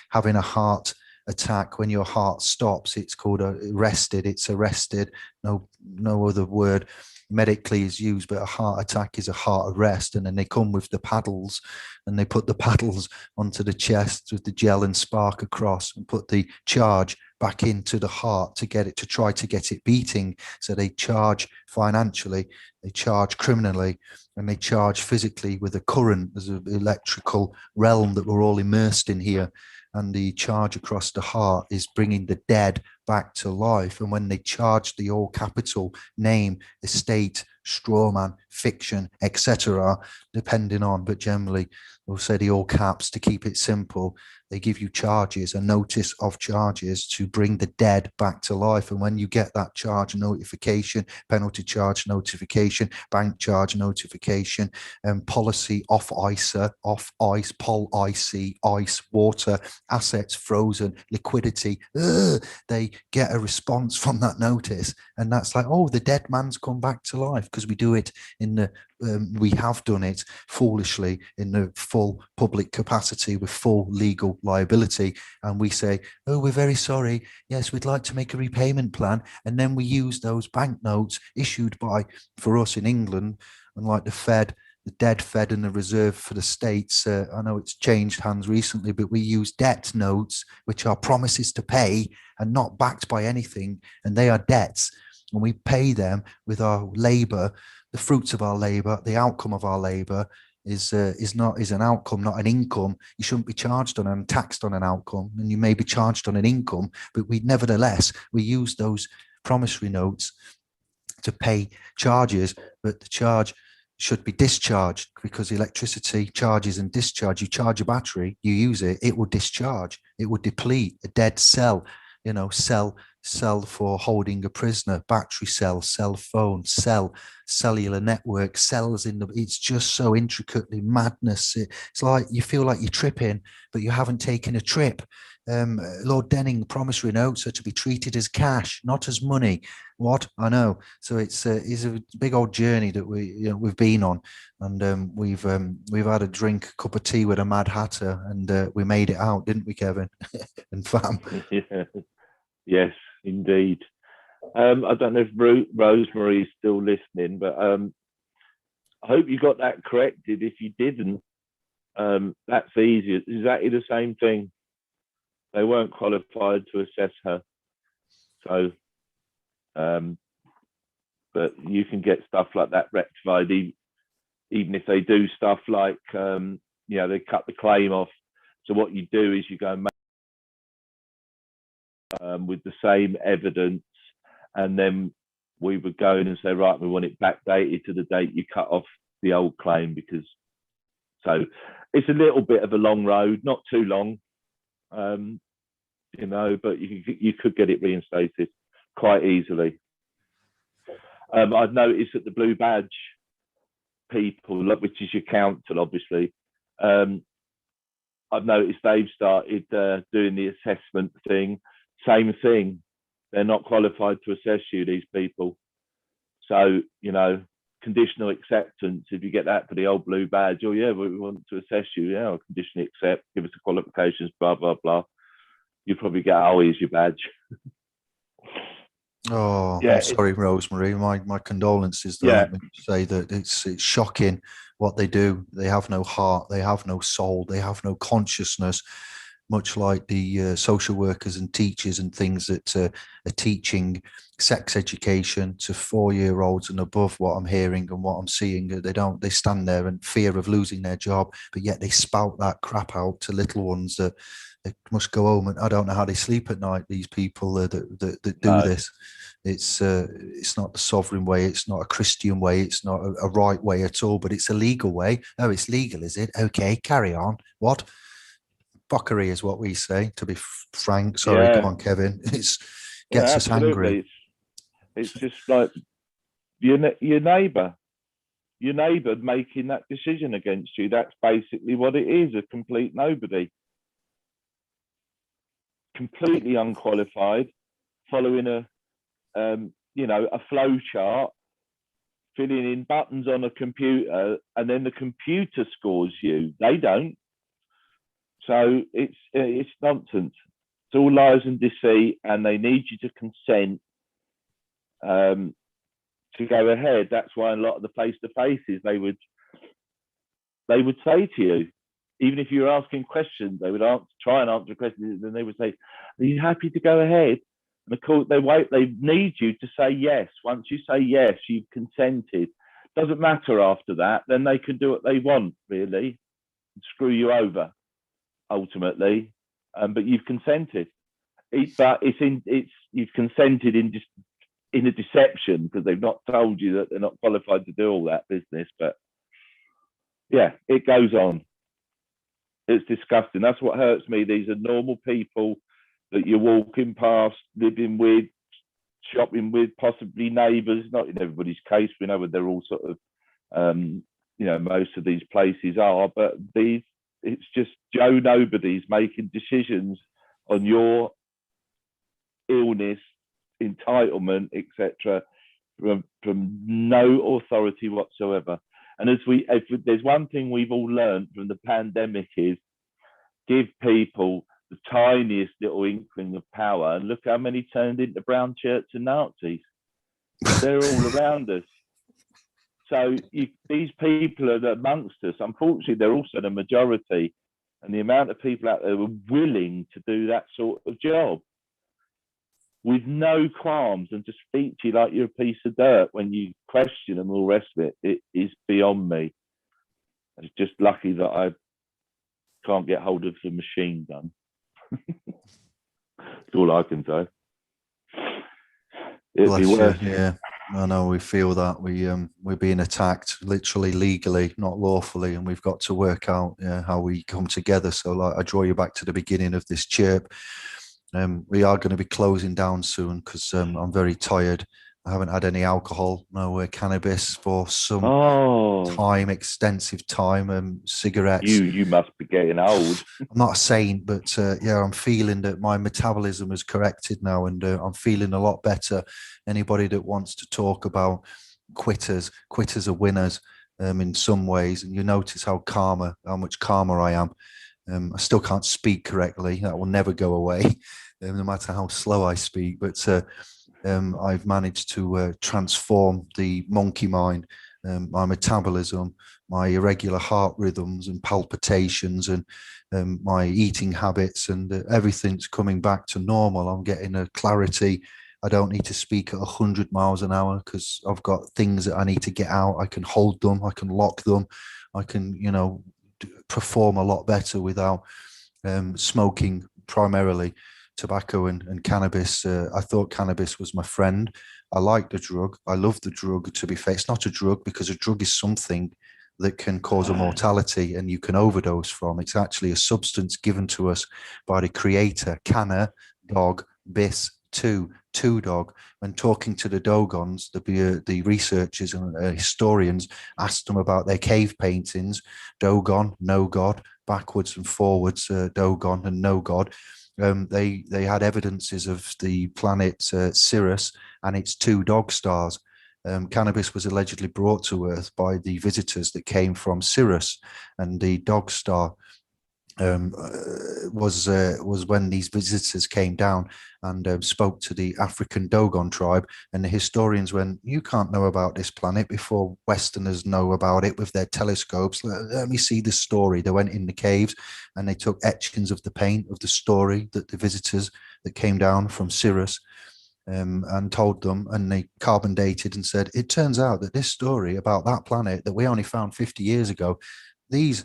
Speaker 1: Having a heart attack, when your heart stops, it's called arrested. It's arrested. No other word medically is used, but a heart attack is a heart arrest. And then they come with the paddles, and they put the paddles onto the chest with the gel and spark across, and put the charge back into the heart to try to get it beating. So they charge financially, they charge criminally, and they charge physically with a current. There's an electrical realm that we're all immersed in here. And the charge across the heart is bringing the dead back to life. And when they charge the all capital name, estate, strawman, fiction, etc., depending on, but generally we'll say the all caps to keep it simple, they give you charges, a notice of charges to bring the dead back to life. And when you get that charge notification, penalty charge notification, bank charge notification, policy off ISA, off ice, pol icy, ice, water, assets frozen, liquidity, they get a response from that notice. And that's like, oh, the dead man's come back to life, because we do it we have done it foolishly in the full public capacity with full legal liability. And we say, oh, we're very sorry. Yes, we'd like to make a repayment plan. And then we use those banknotes issued for us in England, unlike the Fed, the dead Fed and the reserve for the states. I know it's changed hands recently, but we use debt notes, which are promises to pay and not backed by anything. And they are debts. And we pay them with our labor, the fruits of our labor, the outcome of our labor is an outcome, not an income. You shouldn't be charged on and taxed on an outcome, and you may be charged on an income, but we use those promissory notes to pay charges, but the charge should be discharged, because electricity charges and discharge. You charge a battery, you use it, it will discharge, it will deplete. A dead cell, cell for holding a prisoner, battery cell, cell phone, cellular network, cells in the, it's just so intricately madness. It's like you feel like you're tripping, but you haven't taken a trip. Lord Denning, promissory notes are to be treated as cash, not as money. What? I know. So it's a big old journey that we've been on, and we've had a drink, a cup of tea with a Mad Hatter, and we made it out, didn't we, Kevin? And fam.
Speaker 2: Yeah. Yes, indeed. I don't know if Rosemary is still listening, but I hope you got that corrected. If you didn't, that's easy. It's exactly the same thing. They weren't qualified to assess her. So, but you can get stuff like that rectified, even if they do stuff like, they cut the claim off. So what you do is you go and with the same evidence, and then we would go in and say, right, we want it backdated to the date you cut off the old claim, because so it's a little bit of a long road, not too long, but you could get it reinstated quite easily. I've noticed that the blue badge people, which is your council, obviously, I've noticed they've started doing the assessment thing. Same thing. They're not qualified to assess you, these people. So, conditional acceptance, if you get that for the old blue badge, oh yeah, we want to assess you, yeah, I'll conditionally accept, give us the qualifications, blah, blah, blah. You probably get, oh, here's your badge.
Speaker 1: Oh,
Speaker 2: yeah,
Speaker 1: I'm sorry, Rosemary. My condolences. Though.
Speaker 2: Yeah.
Speaker 1: Let me say that it's shocking what they do. They have no heart. They have no soul. They have no consciousness. Much like the social workers and teachers and things that are teaching sex education to 4-year-olds and above, what I'm hearing and what I'm seeing, they stand there in fear of losing their job, but yet they spout that crap out to little ones that they must go home, and I don't know how they sleep at night, these people that do this. It's not the sovereign way, it's not a Christian way, it's not a right way at all, but it's a legal way. Oh, it's legal, is it? Okay, carry on. What? Fuckery is what we say, to be frank. Sorry, Go on, Kevin. It gets us angry.
Speaker 2: It's just like your neighbour making that decision against you. That's basically what it is, a complete nobody. Completely unqualified, following a flow chart, filling in buttons on a computer, and then the computer scores you. They don't. So it's nonsense. It's all lies and deceit, and they need you to consent to go ahead. That's why a lot of the face-to-faces they would say to you, even if you were asking questions, they would try and answer questions, and they would say, "Are you happy to go ahead?" And of course, they need you to say yes. Once you say yes, you've consented. Doesn't matter after that. Then they can do what they want, really, and screw you over. Ultimately, but you've consented. You've consented in a deception, because they've not told you that they're not qualified to do all that business. But yeah, it goes on. It's disgusting. That's what hurts me. These are normal people that you're walking past, living with, shopping with, possibly neighbours. Not in everybody's case. We know they're all sort of, most of these places are, but it's just Joe Nobodies making decisions on your illness, entitlement, etc., from no authority whatsoever. And if there's one thing we've all learned from the pandemic, is give people the tiniest little inkling of power, and look how many turned into brown shirts and Nazis. They're all around us. So these people are amongst us. Unfortunately, they're also the majority. And the amount of people out there who are willing to do that sort of job with no qualms, and just speak to you like you're a piece of dirt when you question and all the rest of it, it is beyond me. It's just lucky that I can't get hold of the machine gun. That's all I can say. It'd be
Speaker 1: Bless you.
Speaker 2: worse.
Speaker 1: Yeah, I know. We feel that we're being attacked, literally, legally, not lawfully, and we've got to work out how we come together. So, like, I draw you back to the beginning of this chirp. We are going to be closing down soon because I'm very tired. I haven't had any alcohol, no cannabis for some
Speaker 2: Oh,
Speaker 1: time, extensive time. Cigarettes.
Speaker 2: you must be getting old.
Speaker 1: I'm not a saint, but yeah, I'm feeling that my metabolism is corrected now, and I'm feeling a lot better. Anybody that wants to talk about quitters are winners in some ways, and you notice how much calmer I am. I still can't speak correctly. That will never go away, no matter how slow I speak. But I've managed to transform the monkey mind, my metabolism, my irregular heart rhythms and palpitations, and my eating habits, and everything's coming back to normal. I'm getting a clarity. I don't need to speak at 100 miles an hour because I've got things that I need to get out. I can hold them. I can lock them. I can, perform a lot better without smoking primarily tobacco and cannabis. I thought cannabis was my friend. I like the drug. I love the drug, to be fair. It's not a drug because a drug is something that can cause a mortality and you can overdose from. It's actually a substance given to us by the creator, canna, dog, bis, two dog. When talking to the Dogons, the researchers and historians asked them about their cave paintings, Dogon, no God, backwards and forwards, Dogon and no God. They had evidences of the planet Sirius and its two dog stars. Cannabis was allegedly brought to Earth by the visitors that came from Sirius, and the dog star was when these visitors came down and spoke to the African Dogon tribe, and the historians went, "You can't know about this planet before Westerners know about it with their telescopes. Let me see the story." They went in the caves and they took etchings of the paint of the story that the visitors that came down from Sirius and told them, and they carbon dated and said, "It turns out that this story about that planet that we only found 50 years ago, these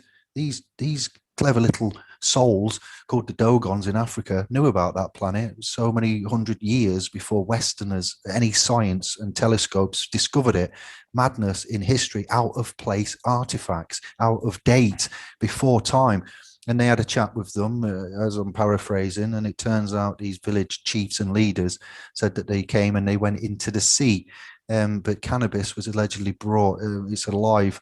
Speaker 1: clever little souls called the Dogons in Africa knew about that planet so many hundred years before Westerners, any science and telescopes discovered it. Madness in history, out of place artifacts, out of date, before time." And they had a chat with them, as I'm paraphrasing, and it turns out these village chiefs and leaders said that they came and they went into the sea. But cannabis was allegedly brought, it's a live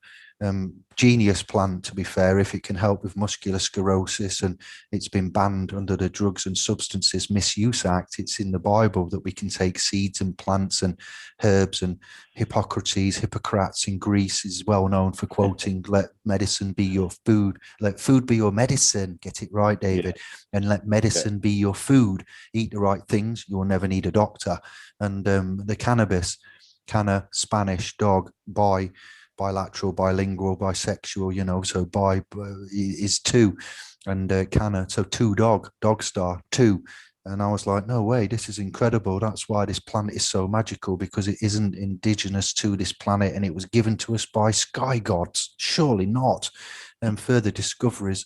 Speaker 1: genius plant, to be fair, if it can help with muscular sclerosis, and it's been banned under the Drugs and Substances Misuse Act. It's in the Bible that we can take seeds and plants and herbs, and Hippocrates in Greece is well known for quoting, "Let medicine be your food, let food be your medicine." Get it right, David. Yeah. "And let medicine be your food. Eat the right things, you'll never need a doctor." And the cannabis, canna, Spanish, dog, bilateral, bilingual, bisexual, so bi is two, and canna, so two dog star, two. And I was like, no way, this is incredible. That's why this planet is so magical, because it isn't indigenous to this planet and it was given to us by sky gods. Surely not. And further discoveries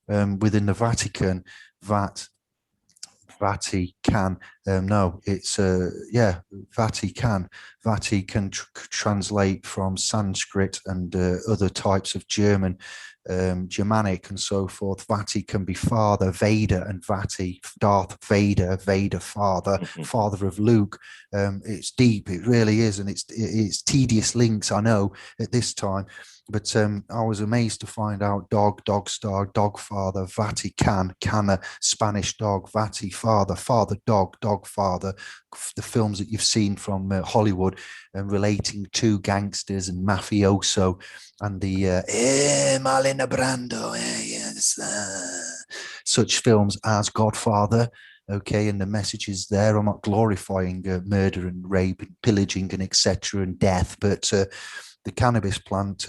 Speaker 1: within the Vatican, Vatican. No, it's Vatican. Vatican translate from Sanskrit and other types of German, Germanic and so forth. Vati can be father, Vader, and Vati, Darth Vader, Vader father, father of Luke. It's deep, it really is, and it's tedious links, I know, at this time. But I was amazed to find out dog star, dog father, Vatican, canna, Spanish dog, Vati father dog father. The films that you've seen from Hollywood relating to gangsters and mafioso, and the Marlena Brando, yes, such films as Godfather. Okay, and the message is there. I'm not glorifying murder and rape and pillaging and etc. and death, but the cannabis plant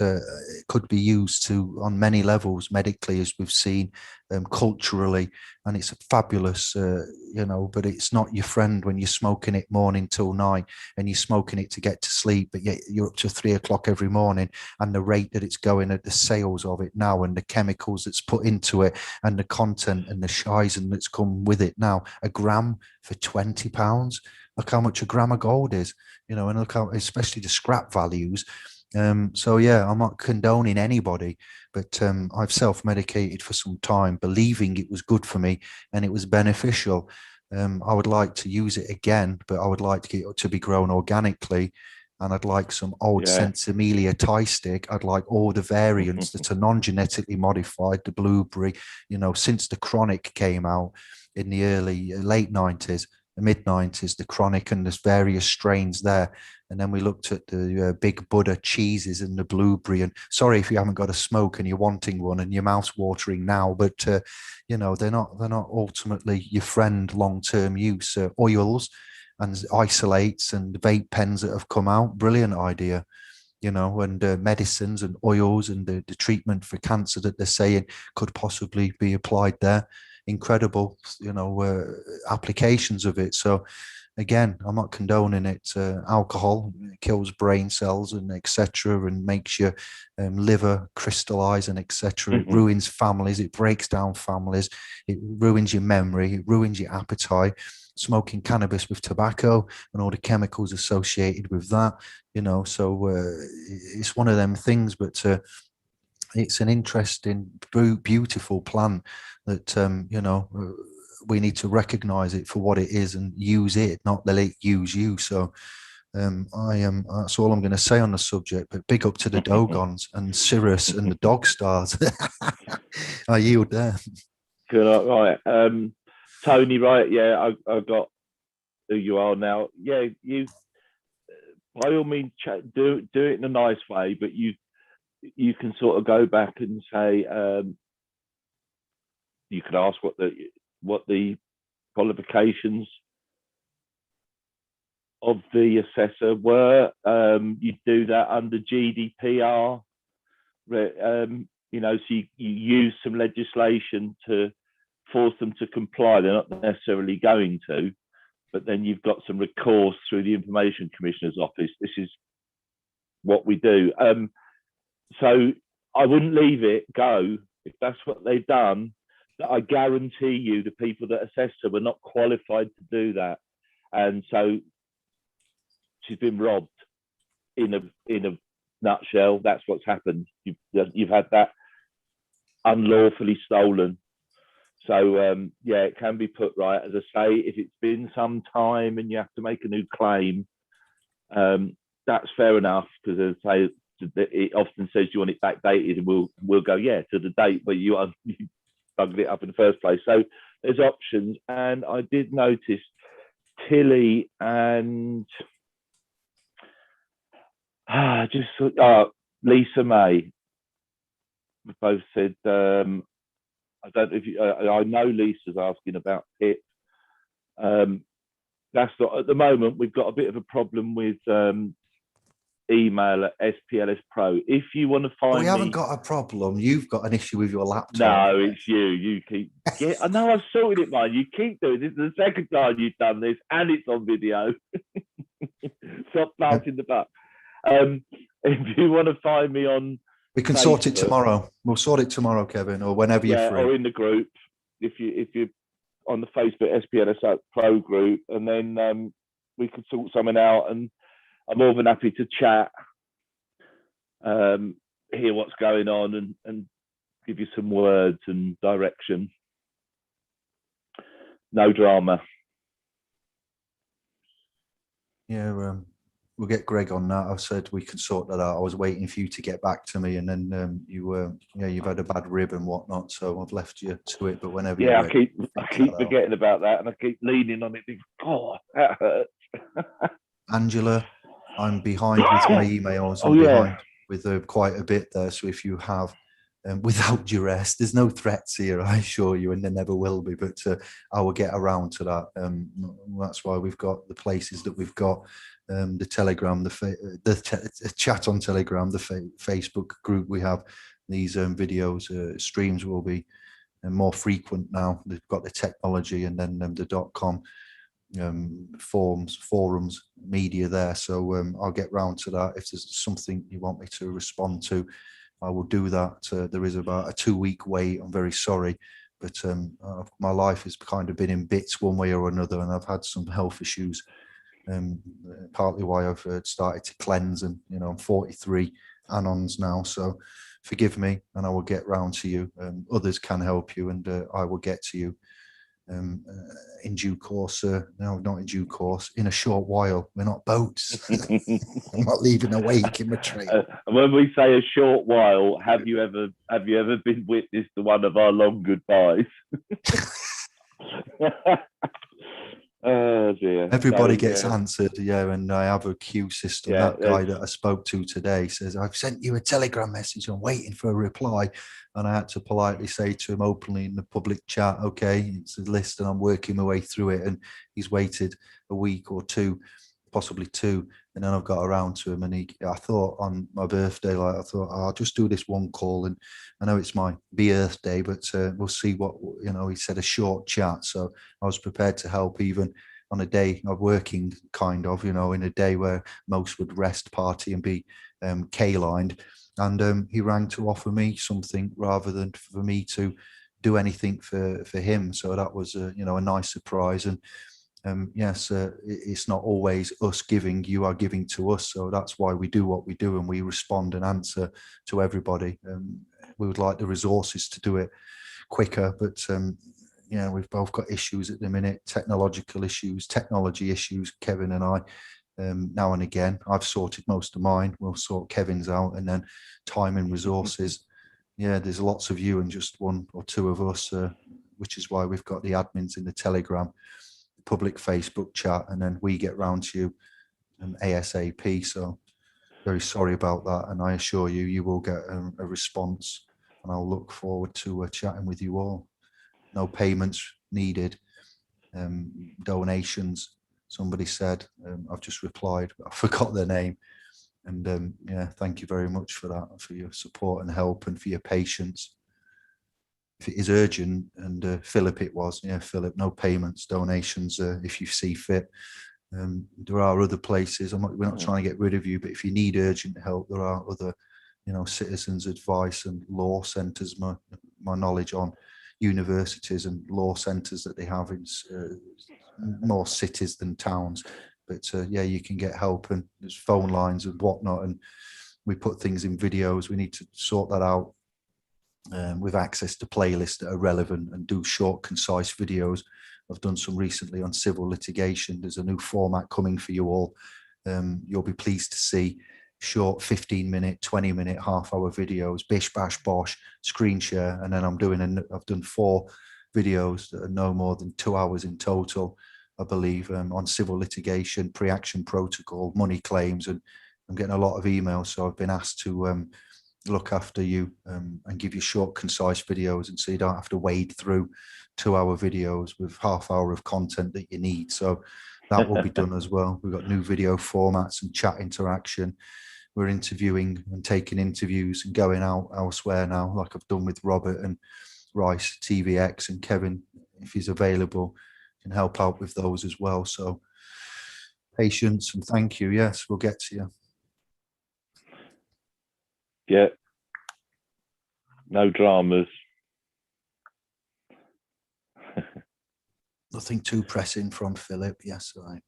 Speaker 1: could be used to on many levels, medically, as we've seen, culturally, and it's fabulous, but it's not your friend when you're smoking it morning till night and you're smoking it to get to sleep, but yet you're up to 3 o'clock every morning, and the rate that it's going at, the sales of it now, and the chemicals that's put into it, and the content and the shizen that's come with it now. A gram for £20. look how much a gram of gold is, you know, and look how, especially the scrap values. So yeah, I'm not condoning anybody, but I've self-medicated for some time, believing it was good for me and it was beneficial. I would like to use it again, but I would like to get it to be grown organically. And I'd like some old
Speaker 2: Yeah.
Speaker 1: Sensimilia Thai stick. I'd like all the variants that are non-genetically modified, the blueberry, you know, since the chronic came out in the late 90s, the mid 90s, the chronic, and there's various strains there. And then we looked at the big Buddha cheeses and the blueberry. And sorry if you haven't got a smoke and you're wanting one and your mouth's watering now, but you know, they're not ultimately your friend long-term use. Oils and isolates and vape pens that have come out, brilliant idea, you know, and medicines and oils and the treatment for cancer that they're saying could possibly be applied there. Incredible, you know, applications of it. So again, I'm not condoning it. Alcohol kills brain cells and etc. and makes your liver crystallize and etc. It ruins families. It breaks down families. It ruins your memory. It ruins your appetite. Smoking cannabis with tobacco and all the chemicals associated with that, you know. So it's one of them things, but it's an interesting, beautiful plant that you know, we need to recognize it for what it is and use it, not let it use you. So I am. That's all I'm going to say on the subject. But big up to the Dogons and Cirrus and the Dog Stars. I yield there.
Speaker 2: Good. Right. Tony, right? Yeah, I got who you are now. Yeah, you by all means do it in a nice way, but you can sort of go back and say you could ask what the qualifications of the assessor were. You do that under GDPR. You know, so you use some legislation to force them to comply. They're not necessarily going to, but then you've got some recourse through the Information Commissioner's Office. This is what we do. So I wouldn't leave it go if that's what they've done. I guarantee you the people that assessed her were not qualified to do that. And so she's been robbed in a nutshell. That's what's happened. You've had that unlawfully stolen. So yeah, it can be put right. As I say, if it's been some time and you have to make a new claim, that's fair enough, because as I say, it often says you want it backdated, and we'll go, yeah, to the date where you bugged it up in the first place. So there's options. And I did notice Tilly and Lisa May both said, I don't know if I know Lisa's asking about PIP. That's not at the moment. We've got a bit of a problem with email at SPLS Pro. If you want to find
Speaker 1: we haven't got a problem. You've got an issue with your laptop.
Speaker 2: No, it's you. You keep. Yeah, I know. I've sorted it, man. You keep doing this. This is the second time you've done this, and it's on video. Stop bouncing the butt. If you want to find me on,
Speaker 1: we can
Speaker 2: Facebook,
Speaker 1: sort it tomorrow. We'll sort it tomorrow, Kevin, or whenever you're free.
Speaker 2: Or in the group. If you're on the Facebook SPLS Pro group, and then we could sort something out. And I'm more than happy to chat, hear what's going on, and give you some words and direction. No drama.
Speaker 1: Yeah, we'll get Greg on that. I've said we can sort that out. I was waiting for you to get back to me, and then you've had a bad rib and whatnot, so I've left you to it. But whenever you're ready,
Speaker 2: I keep forgetting about that, and I keep leaning on it. God, that hurts.
Speaker 1: Angela, I'm behind with my emails. I'm behind with quite a bit there. So if you have, without duress, there's no threats here, I assure you, and there never will be. But I will get around to that. That's why we've got the places that we've got. The Telegram, the chat on Telegram, the Facebook group we have. These videos, streams will be more frequent now. They've got the technology, and then the .com forums, media there. So I'll get round to that. If there's something you want me to respond to, I will do that. There is about a 2-week wait. I'm very sorry, but my life has kind of been in bits one way or another, and I've had some health issues Partly why I've started to cleanse, and I'm 43 anons now, so forgive me, and I will get round to you. Others can help you, and I will get to you in due course. No, not in due course, in a short while. We're not boats. I'm not leaving a wake in my trail.
Speaker 2: And when we say a short while, have you ever been witness to one of our long goodbyes? Oh dear.
Speaker 1: Everybody gets answered, and I have a queue system.
Speaker 2: Yeah,
Speaker 1: that guy that I spoke to today says, I've sent you a Telegram message, I'm waiting for a reply. And I had to politely say to him openly in the public chat, okay, it's a list and I'm working my way through it. And he's waited a week or two, possibly two. And then I've got around to him, and I thought on my birthday, I'll just do this one call. And I know it's my birthday, but we'll see what, he said a short chat. So I was prepared to help, even on a day of working, kind of, in a day where most would rest, party and be K-lined. And he rang to offer me something rather than for me to do anything for him. So that was, a nice surprise. And yes, it's not always us giving, you are giving to us. So that's why we do what we do, and we respond and answer to everybody. We would like the resources to do it quicker, but we've both got issues at the minute, technology issues, Kevin and I. Now and again, I've sorted most of mine. We'll sort Kevin's out, and then time and resources. Yeah, there's lots of you and just one or two of us, which is why we've got the admins in the Telegram, public Facebook chat, and then we get round to you ASAP. So very sorry about that, and I assure you, you will get a response, and I'll look forward to chatting with you all. No payments needed. Donations, somebody said. I've just replied, but I forgot their name. And thank you very much for that, for your support and help, and for your patience. If it is urgent, and Philip, it was, Philip, no payments, donations, if you see fit. There are other places. We're not trying to get rid of you, but if you need urgent help, there are other, citizens advice and law centres. My knowledge on universities and law centres that they have in more cities than towns. But you can get help, and there's phone lines and whatnot, and we put things in videos. We need to sort that out with access to playlists that are relevant, and do short, concise videos. I've done some recently on civil litigation. There's a new format coming for you all. You'll be pleased to see short 15-minute, 20-minute, half-hour videos, bish, bash, bosh, screen share. And then I've done 4 videos that are no more than 2 hours in total, I believe, on civil litigation, pre-action protocol, money claims. And I'm getting a lot of emails, so I've been asked to look after you and give you short, concise videos, and so you don't have to wade through 2-hour videos with half-hour of content that you need. So that will be done as well. We've got new video formats and chat interaction. We're interviewing and taking interviews and going out elsewhere now, like I've done with Robert and Rice, TVX, and Kevin, if he's available, can help out with those as well. So patience and thank you. Yes, we'll get to you.
Speaker 2: Yeah. No dramas.
Speaker 1: Nothing too pressing from Philip. Yes, I.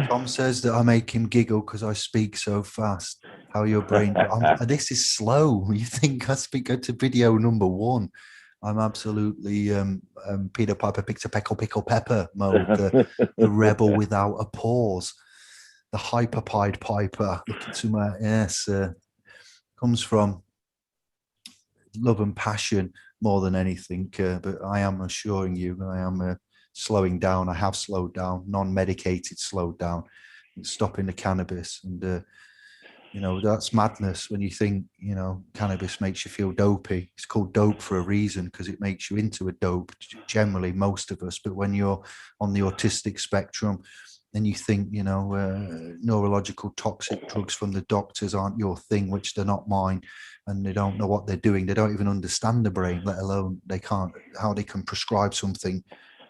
Speaker 1: Tom says that I make him giggle because I speak so fast. How your brain? This is slow. You think I speak to video number 1? I'm absolutely Peter Piper picks a pickle pepper mode. The rebel without a pause. The hyper Pied Piper. Look into my comes from love and passion more than anything. But I am assuring you, I am slowing down. I have slowed down, non-medicated slowed down, stopping the cannabis. And that's madness when you think, cannabis makes you feel dopey. It's called dope for a reason, because it makes you into a dope, generally, most of us. But when you're on the autistic spectrum, then you think, neurological toxic drugs from the doctors aren't your thing, which they're not mine, and they don't know what they're doing. They don't even understand the brain, let alone how they can prescribe something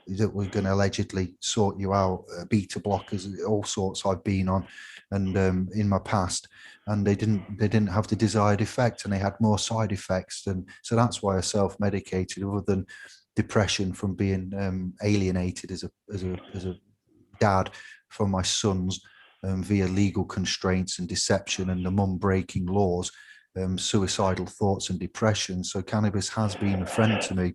Speaker 1: that we're going to allegedly sort you out, beta blockers, all sorts I've been on, and in my past, and they didn't have the desired effect, and they had more side effects. And so that's why I self-medicated, other than depression from being alienated as a dad from my sons via legal constraints and deception and the mum breaking laws, suicidal thoughts and depression. So cannabis has been a friend to me,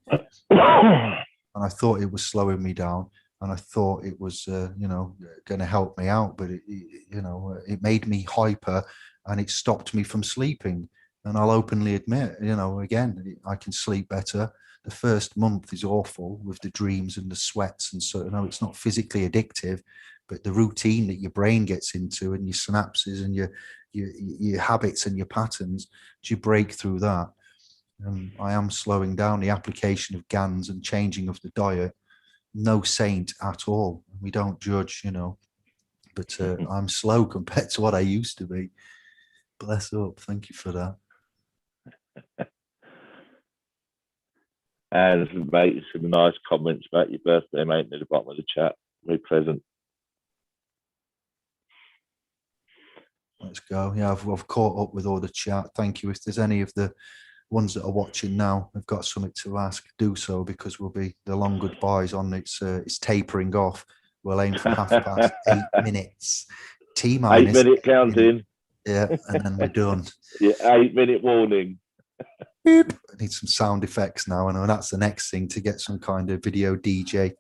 Speaker 1: and I thought it was slowing me down, and I thought it was going to help me out, but it made me hyper, and it stopped me from sleeping. And I'll openly admit, again, I can sleep better. The first month is awful with the dreams and the sweats, and so it's not physically addictive, but the routine that your brain gets into and your synapses and your habits and your patterns, as you break through that, I am slowing down. The application of GANs and changing of the diet, no saint at all. We don't judge, but I'm slow compared to what I used to be. Bless up. Thank you for that.
Speaker 2: And mate, some nice comments about your birthday, mate, at the bottom of the chat. Very pleasant.
Speaker 1: Let's go. Yeah, I've caught up with all the chat. Thank you. If there's any of the ones that are watching now have got something to ask, do so, because the long goodbyes on. It's tapering off. We'll aim for 8 minutes. T-minus
Speaker 2: 8 minute counting.
Speaker 1: Yeah, and then we're done.
Speaker 2: Yeah, 8 minute warning.
Speaker 1: Beep. I need some sound effects now, and that's the next thing, to get some kind of video DJ.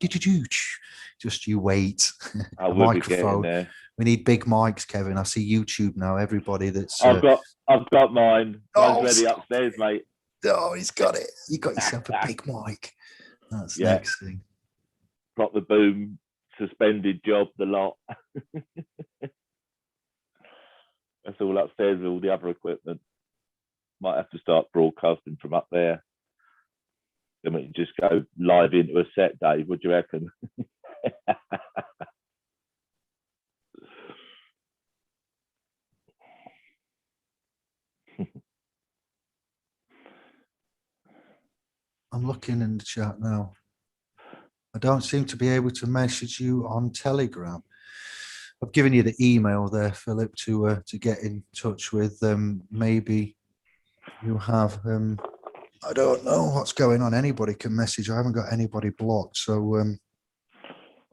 Speaker 1: Just you wait. A microphone. We need big mics, Kevin. I see YouTube now. Everybody that's
Speaker 2: I've got mine. Mine's ready upstairs, mate.
Speaker 1: Oh, he's got it. You got yourself a big mic. That's next thing.
Speaker 2: Got the boom, suspended job, the lot. That's all upstairs with all the other equipment. Might have to start broadcasting from up there. Then we can just go live into a set, Dave. What do you reckon?
Speaker 1: I'm looking in the chat now. I don't seem to be able to message you on Telegram. I've given you the email there, Philip, to get in touch with. Maybe you have. I don't know what's going on. Anybody can message. I haven't got anybody blocked, so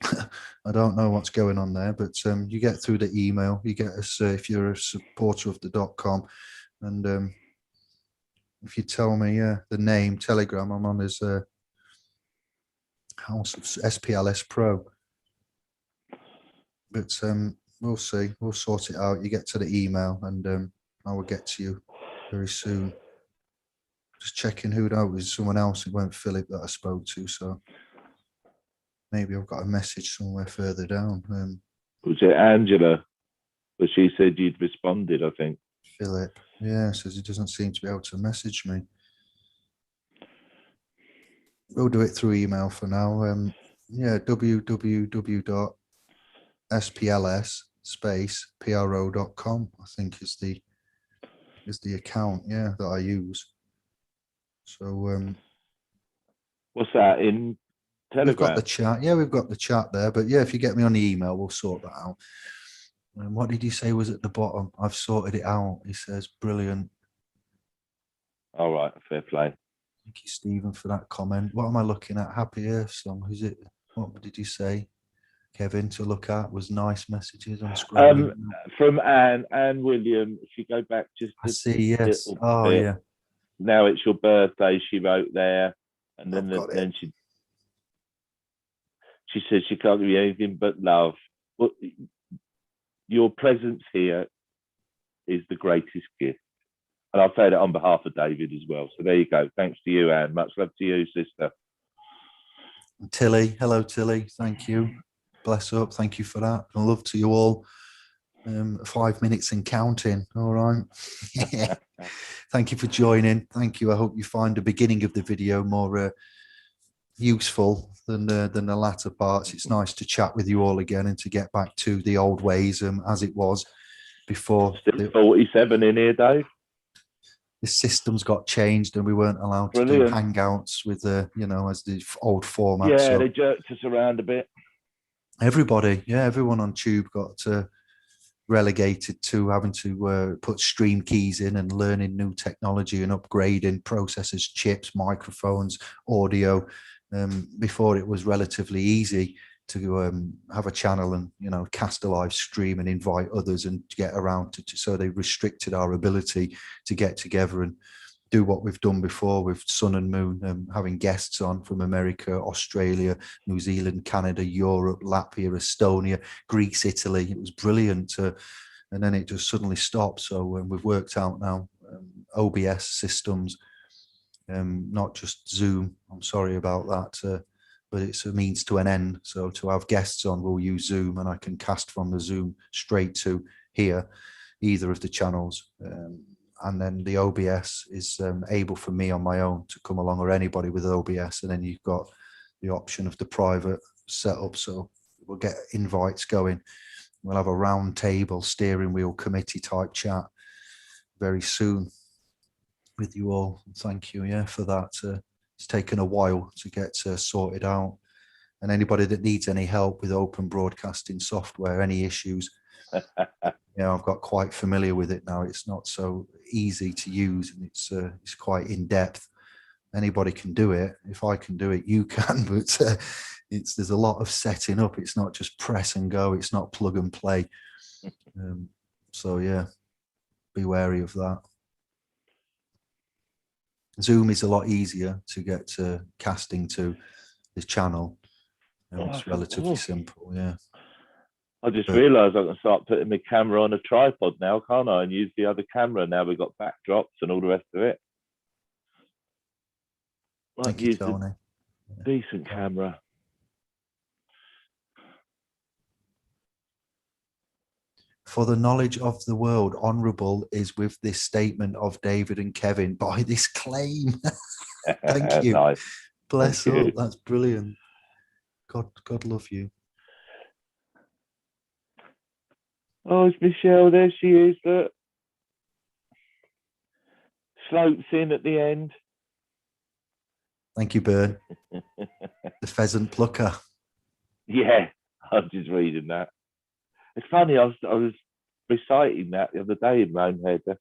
Speaker 1: I don't know what's going on there. But you get through the email. You get us if you're a supporter of the .com, and if you tell me the name Telegram, I'm on his House of SPLS Pro. But we'll see. We'll sort it out. You get to the email, and I will get to you very soon. Just checking who that was. Someone else. It weren't Philip that I spoke to. So maybe I've got a message somewhere further down.
Speaker 2: Was it Angela? But she said you'd responded, I think.
Speaker 1: Philip. Yeah, says he doesn't seem to be able to message me. We'll do it through email for now. Yeah, www.spls-pro.com, I think is the account, yeah, that I use. So
Speaker 2: what's that in Telegram?
Speaker 1: We've got the chat. Yeah, we've got the chat there. But yeah, if you get me on the email, we'll sort that out. And what did he say was at the bottom? I've sorted it out. He says, brilliant.
Speaker 2: All right, fair play.
Speaker 1: Thank you, Stephen, for that comment. What am I looking at? Happy Earth song. Is it? What did you say, Kevin, to look at? Was nice messages on screen.
Speaker 2: From Anne William. If you go back just
Speaker 1: I see, yes. Oh, bit. Yeah.
Speaker 2: Now it's your birthday, she wrote there. And then she says she can't give you anything but love. Well, your presence here is the greatest gift. And I'll say that on behalf of David as well. So there you go. Thanks to you, Anne. Much love to you, sister.
Speaker 1: Tilly. Hello, Tilly. Thank you. Bless up. Thank you for that. And love to you all. 5 minutes and counting. All right. Thank you for joining. Thank you. I hope you find the beginning of the video more useful than the latter parts. It's nice to chat with you all again and to get back to the old ways as it was before.
Speaker 2: Still 47 in here, Dave.
Speaker 1: The systems got changed and we weren't allowed to do hangouts with as the old format.
Speaker 2: Yeah, so they jerked us around a bit.
Speaker 1: Everyone on Tube got relegated to having to put stream keys in and learning new technology and upgrading processors, chips, microphones, audio. Before it was relatively easy to have a channel and, you know, cast a live stream and invite others and get around to, so they restricted our ability to get together and do what we've done before with Sun and Moon, having guests on from America, Australia, New Zealand, Canada, Europe, Latvia, Estonia, Greece, Italy. It was brilliant. And then it just suddenly stopped. So we've worked out now OBS systems, not just Zoom. I'm sorry about that, but it's a means to an end. So to have guests on, we'll use Zoom, and I can cast from the Zoom straight to here, either of the channels. And then the OBS is able for me on my own to come along, or anybody with OBS. And then you've got the option of the private setup. So we'll get invites going. We'll have a round table, steering wheel committee type chat very soon with you all. Thank you, yeah, for that. It's taken a while to get sorted out. And anybody that needs any help with open broadcasting software, any issues, I've got quite familiar with it now. It's not so easy to use, and it's quite in depth. Anybody can do it. If I can do it, you can. But there's a lot of setting up. It's not just press and go. It's not plug and play. So yeah, be wary of that. Zoom is a lot easier to get casting to this channel. It's relatively simple. Yeah.
Speaker 2: I just realised I can start putting my camera on a tripod now, can't I? And use the other camera. Now we've got backdrops and all the rest of it.
Speaker 1: Thank you, Tony.
Speaker 2: Decent camera.
Speaker 1: For the knowledge of the world, honourable is with this statement of David and Kevin by this claim. Thank you.
Speaker 2: Nice.
Speaker 1: Bless up. That's brilliant. God love you.
Speaker 2: Oh, it's Michelle. There she is. Look. Slopes in at the end.
Speaker 1: Thank you, Bern. The pheasant plucker.
Speaker 2: Yeah, I'm just reading that. It's funny, I was reciting that the other day in my own head. That's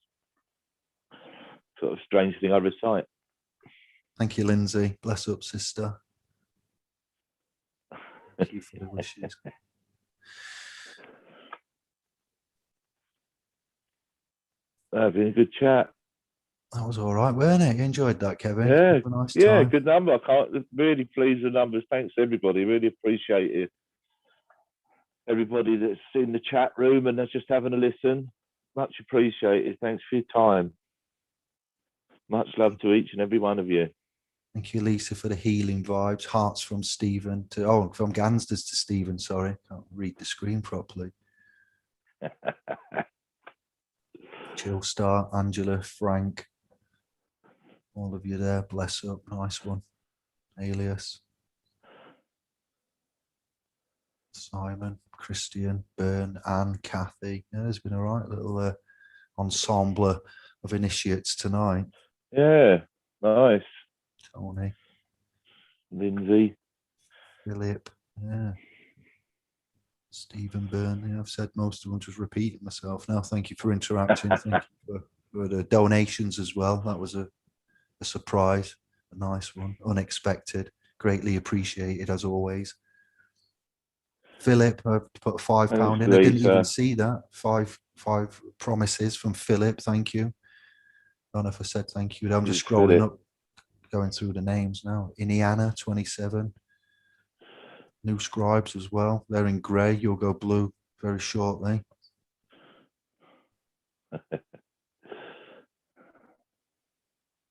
Speaker 2: sort of a strange thing I recite.
Speaker 1: Thank you, Lindsay. Bless up, sister. Thank you for the wishes.
Speaker 2: Been a good chat.
Speaker 1: That was all right, weren't it? You enjoyed that, Kevin?
Speaker 2: Yeah,
Speaker 1: a nice time.
Speaker 2: Good number. I can't really pleased with the numbers. Thanks everybody. Really appreciate it. Everybody that's in the chat room and that's just having a listen. Much appreciated. Thanks for your time. Much love to each and every one of you.
Speaker 1: Thank you, Lisa, for the healing vibes. Hearts from Stephen to from Gansders to Stephen. Sorry, can't read the screen properly. Chill Star, Angela, Frank, all of you there. Bless up. Nice one. Alias, Simon, Christian, Bern, Anne, Kathy. Yeah, there's been a right little ensemble of initiates tonight.
Speaker 2: Yeah, nice.
Speaker 1: Tony,
Speaker 2: Lindsay,
Speaker 1: Philip, yeah. Stephen Byrne. Yeah, I've said most of them, just repeating myself now. Thank you for interacting. Thank you for the donations as well. That was a surprise, a nice one, unexpected, greatly appreciated as always. Philip, I've put £5 in. I didn't even see that. Five promises from Philip. Thank you. I don't know if I said thank you. I'm just scrolling up, going through the names now. Iniana, 27. New scribes as well. They're in grey. You'll go blue very shortly.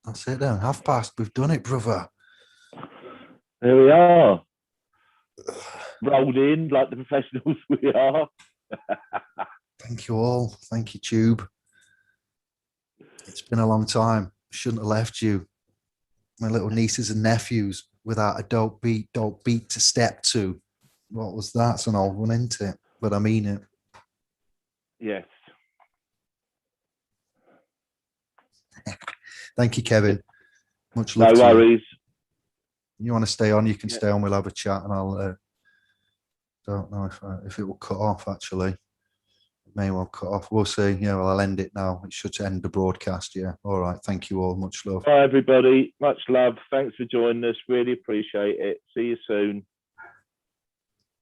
Speaker 1: That's it then. past. We've done it, brother.
Speaker 2: There we are. Rolled in like the professionals we are.
Speaker 1: Thank you all. Thank you, Tube. It's been a long time. Shouldn't have left you, my little nieces and nephews, without a dope beat to step to. What was that? It's an old one, isn't it? But I mean it.
Speaker 2: Yes.
Speaker 1: Thank you, Kevin. Much love.
Speaker 2: No worries.
Speaker 1: You want to stay on? You can stay on. We'll have a chat, and I'll. Don't know if it will cut off actually. May well cut off. We'll see. Yeah, well, I'll end it now. It should end the broadcast. Yeah. All right. Thank you all. Much love.
Speaker 2: Bye, everybody. Much love. Thanks for joining us. Really appreciate it. See you soon.